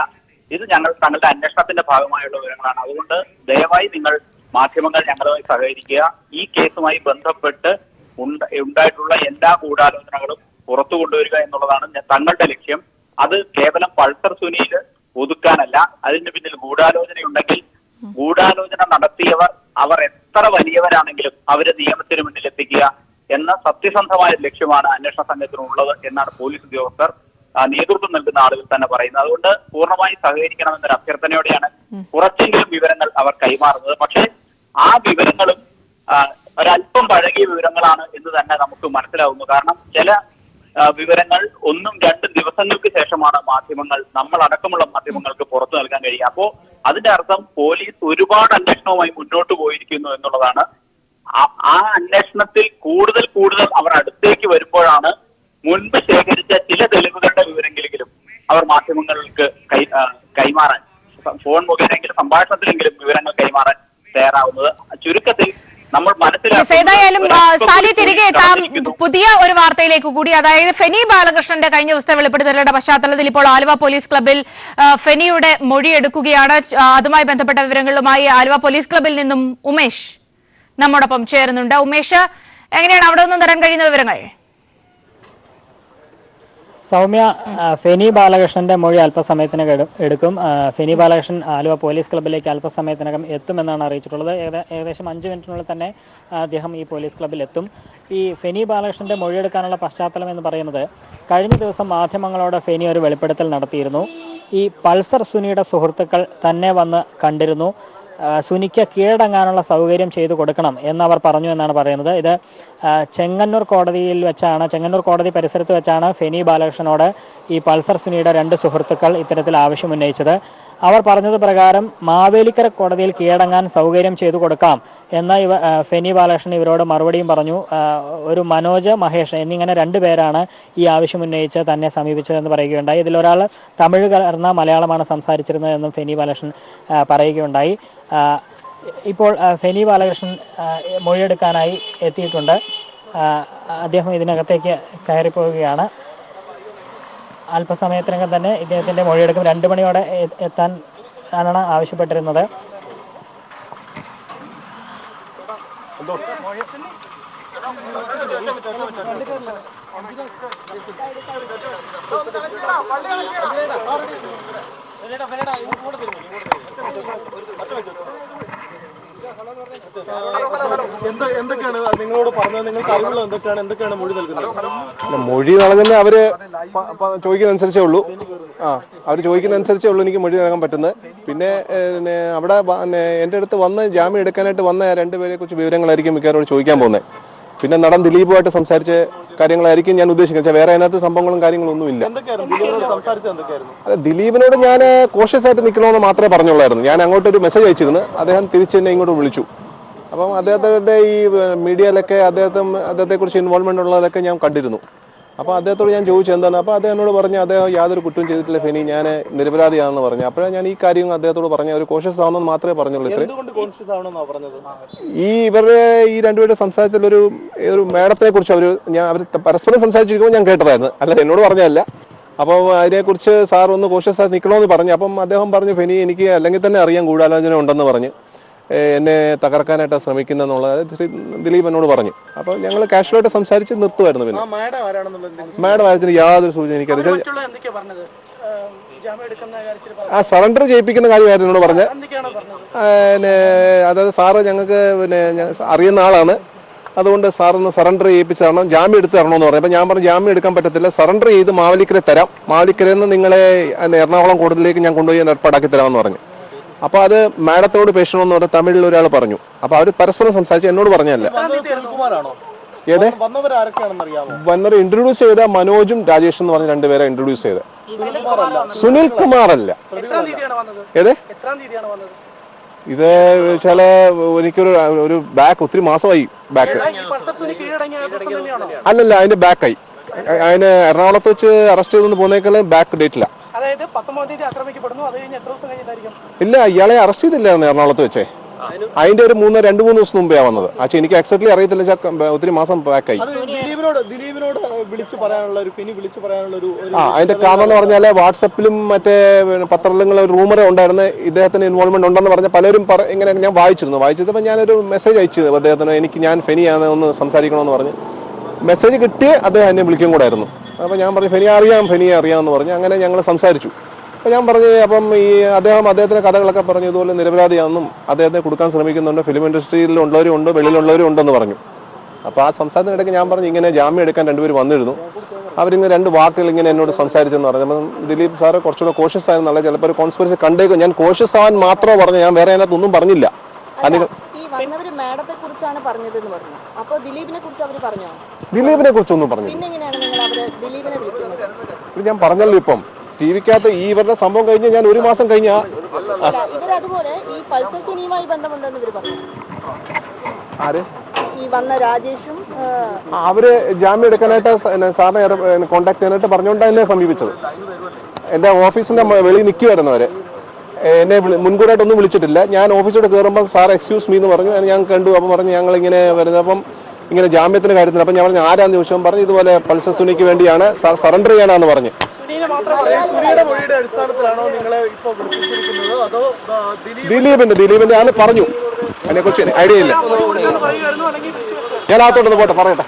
ഇത് തങ്ങളുടെ അന്വേഷണത്തിന്റെ ഭാഗമായുള്ള വിവരങ്ങളാണ്. അതുകൊണ്ട് ദയവായി നിങ്ങൾ മാധ്യമങ്ങൾ ഞങ്ങളുമായി സഹകരിക്കുക. ഈ കേസുമായി ബന്ധപ്പെട്ട് ഉണ്ടായിട്ടുള്ള എല്ലാ ഗൂഢാലോചനകളും പുറത്തു കൊണ്ടുവരിക എന്നുള്ളതാണ് തങ്ങളുടെ ലക്ഷ്യം. അത് കേവലം പൾസർ സുനിയിൽ ഒതുക്കാനല്ല. അതിന് പിന്നിൽ ഗൂഢാലോചനയുണ്ടെങ്കിൽ ഗൂഢാലോചന നടത്തിയവർ അവർ എത്ര വലിയവരാണെങ്കിലും അവരെ നിയമത്തിന് മുന്നിൽ എത്തിക്കുക എന്ന സത്യസന്ധമായ ലക്ഷ്യമാണ് അന്വേഷണ സംഘത്തിനുള്ളത് എന്നാണ് പോലീസ് ഉദ്യോഗസ്ഥർ നേതൃത്വം നൽകുന്ന ആളുകൾ തന്നെ പറയുന്നത്. അതുകൊണ്ട് പൂർണ്ണമായി സഹകരിക്കണമെന്നൊരു അഭ്യർത്ഥനയോടെയാണ് കുറച്ചെങ്കിലും വിവരങ്ങൾ അവർ കൈമാറുന്നത്. പക്ഷേ ആ വിവരങ്ങളും ഒരല്പം പഴകിയ വിവരങ്ങളാണ് എന്ന് തന്നെ നമുക്ക് മനസ്സിലാവുന്നു. കാരണം ചില വിവരങ്ങൾ 1-2 ദിവസങ്ങൾക്ക് ശേഷമാണ് നമ്മളടക്കമുള്ള മാധ്യമങ്ങൾക്ക് പുറത്തു നൽകാൻ കഴിയുക. അപ്പോ അതിന്റെ അർത്ഥം പോലീസ് ഒരുപാട് അന്വേഷണവുമായി മുന്നോട്ട് പോയിരിക്കുന്നു എന്നുള്ളതാണ്. ആ അന്വേഷണത്തിൽ കൂടുതൽ അവർ അടുത്തേക്ക് വരുമ്പോഴാണ് മുൻപ് ശേഖരിച്ച ചില തെളിവുകളുടെ വിവരങ്ങളെങ്കിലും അവർ മാധ്യമങ്ങൾക്ക് കൈമാറാൻ, ഫോൺ മുഖേനെങ്കിലും സംഭാഷണത്തിലെങ്കിലും വിവരങ്ങൾ കൈമാറാൻ തയ്യാറാവുന്നത്. ചുരുക്കത്തിൽ നമ്മൾ ഏതായാലും സാലി തിരികെ എത്താം പുതിയ ഒരു വാർത്തയിലേക്ക് കൂടി. അതായത് ഫെനി ബാലകൃഷ്ണന്റെ കഴിഞ്ഞ ദിവസത്തെ വെളിപ്പെടുത്തലുടെ പശ്ചാത്തലത്തിൽ ഇപ്പോൾ ആലുവ പോലീസ് ക്ലബ്ബിൽ ഫെനിയുടെ മൊഴി എടുക്കുകയാണ്. അതുമായി ബന്ധപ്പെട്ട വിവരങ്ങളുമായി ആലുവ പോലീസ് ക്ലബ്ബിൽ നിന്നും ഉമേഷ് നമ്മോടൊപ്പം ചേരുന്നുണ്ട്. ഉമേഷ്, എങ്ങനെയാണ് അവിടെ നിന്നും തരാൻ കഴിയുന്ന വിവരങ്ങൾ? സൗമ്യ, ഫെനി ബാലകൃഷ്ണന്റെ മൊഴി അല്പസമയത്തിനകം എടുക്കും. ഫെനി ബാലകൃഷ്ണൻ ആലുവ പോലീസ് ക്ലബ്ബിലേക്ക് അല്പസമയത്തിനകം എത്തുമെന്നാണ് അറിയിച്ചിട്ടുള്ളത്. ഏകദേശം 5 മിനിറ്റിനുള്ളിൽ തന്നെ അദ്ദേഹം ഈ പോലീസ് ക്ലബ്ബിൽ എത്തും. ഈ ഫെനി ബാലകൃഷ്ണന്റെ മൊഴിയെടുക്കാനുള്ള പശ്ചാത്തലം എന്ന് പറയുന്നത്, കഴിഞ്ഞ ദിവസം മാധ്യമങ്ങളോട് ഫെനി ഒരു വെളിപ്പെടുത്തൽ നടത്തിയിരുന്നു. ഈ പൾസർ സുനിയുടെ സുഹൃത്തുക്കൾ തന്നെ വന്ന് കണ്ടിരുന്നു. സുനിക്ക് കീഴടങ്ങാനുള്ള സൗകര്യം ചെയ്തു കൊടുക്കണം എന്നവർ പറഞ്ഞു എന്നാണ് പറയുന്നത്. ഇത് ചെങ്ങന്നൂർ കോടതി പരിസരത്ത് വെച്ചാണ് ഫെനി ബാലകൃഷ്ണനോട് ഈ പൾസർ സുനിയുടെ 2 സുഹൃത്തുക്കൾ ഇത്തരത്തിൽ ആവശ്യമുന്നയിച്ചത്. അവർ പറഞ്ഞത് പ്രകാരം മാവേലിക്കര കോടതിയിൽ കീഴടങ്ങാൻ സൗകര്യം ചെയ്തു കൊടുക്കാം എന്ന ഫെനി ബാലകൃഷ്ണൻ ഇവരോട് മറുപടിയും പറഞ്ഞു. ഒരു മനോജ്, മഹേഷ് എന്നിങ്ങനെ 2 പേരാണ് ഈ ആവശ്യമുന്നയിച്ച് തന്നെ സമീപിച്ചതെന്ന് പറയുകയുണ്ടായി. ഇതിലൊരാൾ തമിഴ് കലർന്ന മലയാളമാണ് സംസാരിച്ചിരുന്നതെന്നും ഫെനി ബാലകൃഷ്ണൻ പറയുകയുണ്ടായി. ഇപ്പോൾ ഫെനി ബാലകൃഷ്ണൻ മൊഴിയെടുക്കാനായി എത്തിയിട്ടുണ്ട്. അദ്ദേഹം ഇതിനകത്തേക്ക് കയറിപ്പോവുകയാണ്. അല്പസമയത്തിനകം തന്നെ ഇദ്ദേഹത്തിൻ്റെ മൊഴിയെടുക്കും. 2 മണിയോടെ എത്താൻ ആണ് ആവശ്യപ്പെട്ടിരുന്നത്. എന്തൊക്കെയാണ് നിങ്ങളോട് പറഞ്ഞത്? നിങ്ങൾക്ക് അറിവുള്ള എന്തൊക്കെയാണ് മൊഴി നൽകുന്നത്? മൊഴി നൽകുന്നത് അവര് ചോദിക്കുന്നതനുസരിച്ചേ ഉള്ളൂ. അവർ ചോദിക്കുന്നതനുസരിച്ചേ ഉള്ളൂ എനിക്ക് മൊഴി നൽകാൻ പറ്റുന്നത്. പിന്നെ അവിടെ എൻ്റെ അടുത്ത് വന്ന് ജാമ്യം എടുക്കാനായിട്ട് വന്ന 2 പേരെ കുറിച്ച് വിവരങ്ങളായിരിക്കും മിക്കവാറും ചോദിക്കാൻ പോകുന്നത്. പിന്നെ നടൻ ദിലീപുമായിട്ട് സംസാരിച്ച കാര്യങ്ങളായിരിക്കും ഞാൻ ഉദ്ദേശിക്കുന്നത്. വേറെ അതിനകത്ത് സംഭവങ്ങളും കാര്യങ്ങളൊന്നും ഇല്ല. അല്ല, ദിലീപിനോട് ഞാൻ കോഷ്യസ് ആയിട്ട് നിൽക്കണമെന്ന് മാത്രമേ പറഞ്ഞുള്ളായിരുന്നു. ഞാൻ അങ്ങോട്ടൊരു മെസ്സേജ് അയച്ചിരുന്നു. അദ്ദേഹം തിരിച്ച് എന്നെ ഇങ്ങോട്ട് വിളിച്ചു. അപ്പം അദ്ദേഹത്തിൻ്റെ ഈ മീഡിയയിലൊക്കെ അദ്ദേഹത്തെക്കുറിച്ച് ഇൻവോൾവ്മെൻ്റ് ഉള്ളതൊക്കെ ഞാൻ കണ്ടിരുന്നു. അപ്പോൾ അദ്ദേഹത്തോട് ഞാൻ ചോദിച്ചു എന്താണ്. അപ്പോൾ അദ്ദേഹം എന്നോട് പറഞ്ഞു അദ്ദേഹം യാതൊരു കുറ്റവും ചെയ്തിട്ടില്ല ഫെനി, ഞാൻ നിരപരാധിയാണെന്ന് പറഞ്ഞു. അപ്പോഴാണ് ഞാൻ ഈ കാര്യം അദ്ദേഹത്തോട് പറഞ്ഞ ഒരു കോഷ്യസ് ആവണമെന്ന് മാത്രമേ പറഞ്ഞുള്ളൂ. ഇവരുടെ ഈ 2 പേരുടെ സംസാരത്തിൽ ഒരു മേഡത്തിനെ കുറിച്ച് അവർ പരസ്പരം സംസാരിച്ചിരിക്കുമ്പോൾ ഞാൻ കേട്ടതായിരുന്നു, അല്ല എന്നോട് പറഞ്ഞതല്ല. അപ്പോൾ അതിനെക്കുറിച്ച് സാർ ഒന്ന് കോഷ്യസ് ആയി നിൽക്കണമെന്ന് പറഞ്ഞു. അപ്പം അദ്ദേഹം പറഞ്ഞു ഫെനി എനിക്ക് അല്ലെങ്കിൽ തന്നെ അറിയാൻ ഗൂഢാലോചന ഉണ്ടെന്ന് പറഞ്ഞ് എന്നെ തകർക്കാനായിട്ട് ശ്രമിക്കുന്നെന്നുള്ളത് ദിലീപ് എന്നോട് പറഞ്ഞു. അപ്പോൾ ഞങ്ങൾ കാഷ്വലായിട്ട് സംസാരിച്ച് നിർത്തുമായിരുന്നു. പിന്നെ മാഡം ആയിരുന്നു യാതൊരു സൂചന എനിക്കറിയാം. സറണ്ടർ ചെയ്യിപ്പിക്കുന്ന കാര്യമായിരുന്നു എന്നോട് പറഞ്ഞത്. അതായത് സാറ് ഞങ്ങൾക്ക് അറിയുന്ന ആളാണ്, അതുകൊണ്ട് സാറൊന്ന് സറണ്ടർ ചെയ്യിപ്പിച്ച് തരണം, ജാമ്യം എടുത്ത് തരണമെന്ന് പറഞ്ഞു. അപ്പോൾ ഞാൻ പറഞ്ഞു ജാമ്യം എടുക്കാൻ പറ്റത്തില്ല, സറണ്ടർ ചെയ്ത് മാവേലിക്കര തരാം, മാവേലിക്കരയിൽ നിന്ന് നിങ്ങളെ എറണാകുളം കോടതിയിലേക്ക് ഞാൻ കൊണ്ടുപോയി ഏർപ്പാടാക്കി തരാമെന്ന് പറഞ്ഞു. അപ്പോൾ അത് മാഡത്തിനോട് പേശണമെന്ന് പറഞ്ഞ തമിഴിൽ ഒരാൾ പറഞ്ഞു. അപ്പോൾ അവർ പരസ്പരം സംസാരിച്ച് എന്നോട് പറഞ്ഞല്ല. ഏത് വന്നവരെ ഇൻട്രൊഡ്യൂസ് ചെയ്ത മനോജും രാജേഷും എന്ന് പറഞ്ഞ 2 പേരെ ഇൻട്രൊഡ്യൂസ് ചെയ്ത. സുനിൽ കുമാർ അല്ല. ഏത് ഇത് ചില എനിക്കൊരു ബാക്ക് ഒത്തിരി മാസമായി ബാക്ക് അല്ലല്ല അതിന്റെ ബാക്കായി. അതിന് എറണാകുളത്ത് വെച്ച് അറസ്റ്റ് ചെയ്തെന്ന് പോകുന്നേക്കാളും ബാക്ക് ഡേറ്റില്ല. ഇല്ല, ഇയാളെ അറസ്റ്റ് ചെയ്തില്ലായിരുന്നു എറണാകുളത്ത് വെച്ചേ. അതിന്റെ ഒരു 2-3 ദിവസം മുമ്പേ വന്നത്. പക്ഷേ എനിക്ക് എക്സാക്ട്ലി അറിയത്തില്ല, ഒത്തിരി മാസം ബാക്കായി. അതിന്റെ കാരണം എന്ന് പറഞ്ഞാൽ വാട്സപ്പിലും മറ്റേ പത്രങ്ങളും ഒരു റൂമർ ഉണ്ടായിരുന്നു ഇദ്ദേഹത്തിന് ഇൻവോൾവ്മെന്റ് ഉണ്ടെന്ന് പറഞ്ഞ പലരും ഇങ്ങനെ ഞാൻ വായിച്ചപ്പോൾ ഞാനൊരു മെസ്സേജ് അയച്ചത് അദ്ദേഹത്തിന്, ഞാൻ ഫെനിയാണ് ഒന്ന് സംസാരിക്കണമെന്ന് പറഞ്ഞ് മെസ്സേജ് കിട്ടി. അദ്ദേഹം എന്നെ വിളിക്കും കൂടായിരുന്നു. അപ്പോൾ ഞാൻ പറഞ്ഞു ഫെനിയെ അറിയാമെന്ന് പറഞ്ഞു. അങ്ങനെ ഞങ്ങൾ സംസാരിച്ചു. അപ്പോൾ ഞാൻ പറഞ്ഞു അപ്പം അദ്ദേഹത്തിൻ്റെ കഥകളൊക്കെ പറഞ്ഞു ഇതുപോലെ നിരപരാധിയാണെന്നും അദ്ദേഹത്തെ കൊടുക്കാൻ ശ്രമിക്കുന്നുണ്ട്, ഫിലിം ഇൻഡസ്ട്രിയിൽ ഉള്ളവരും ഉണ്ട്, വെളിയിലുള്ളവരും ഉണ്ടെന്ന് പറഞ്ഞു. അപ്പോൾ ആ സംസാരത്തിനിടയ്ക്ക് ഞാൻ പറഞ്ഞു ഇങ്ങനെ ജാമ്യം എടുക്കാൻ 2 പേര് വന്നിരുന്നു, അവരിങ്ങനെ 2 വാക്കുകൾ ഇങ്ങനെ എന്നോട് സംസാരിച്ചെന്ന് പറഞ്ഞു. അപ്പം ദിലീപ് സാറ് കുറച്ചുകൂടെ കോഷ്യസ് ആയെന്നുള്ള ചിലപ്പോൾ ഒരു കോൺസ്പിറസി കണ്ടേക്കും. ഞാൻ കോഷ്യസ് ആവാൻ മാത്രമേ പറഞ്ഞു, ഞാൻ വേറെ അതിനകത്തൊന്നും പറഞ്ഞില്ല. ദിലീപിനെ കുറിച്ചൊന്നും പറഞ്ഞില്ല. ഞാൻ പറഞ്ഞല്ലോ ഇപ്പം ടിവിക്കകത്ത് ഇവരുടെ സംഭവം കഴിഞ്ഞ് ഞാൻ 1 മാസം കഴിഞ്ഞ അവര് ജാമ്യം എടുക്കാനായിട്ട് സാറിനെ കോണ്ടാക്ട് ചെയ്യാനായിട്ട് പറഞ്ഞുകൊണ്ടാണ് എന്നെ സമീപിച്ചത്. എൻ്റെ ഓഫീസിന്റെ വെളിയിൽ നിൽക്കുമായിരുന്നു അവര്. എന്നെ മുൻകൂറായിട്ടൊന്നും വിളിച്ചിട്ടില്ല. ഞാൻ ഓഫീസിലോട്ട് കയറുമ്പോൾ സാർ എക്സ്ക്യൂസ് മീ എന്ന് പറഞ്ഞു. ഞാൻ കണ്ടു. അപ്പം പറഞ്ഞു ഞങ്ങൾ ഇങ്ങനെ വരുന്നത്, അപ്പം ഇങ്ങനെ ജാമ്യത്തിന്റെ കാര്യത്തിൽ. അപ്പം ഞാൻ പറഞ്ഞു ആരാന്ന് ചോദിച്ചപ്പോൾ പറഞ്ഞു ഇതുപോലെ പൾസർ സുനിക്ക് വേണ്ടിയാണ്, സാർ സറണ്ടർ ചെയ്യാനാന്ന് പറഞ്ഞു. ദിലീപിന്റെ ആന്ന് പറഞ്ഞു. അതിനെക്കുറിച്ച് ഐഡിയ ഇല്ല. ഞാൻ അകത്തോട്ടൊന്ന് പോട്ടെ പറയട്ടെ.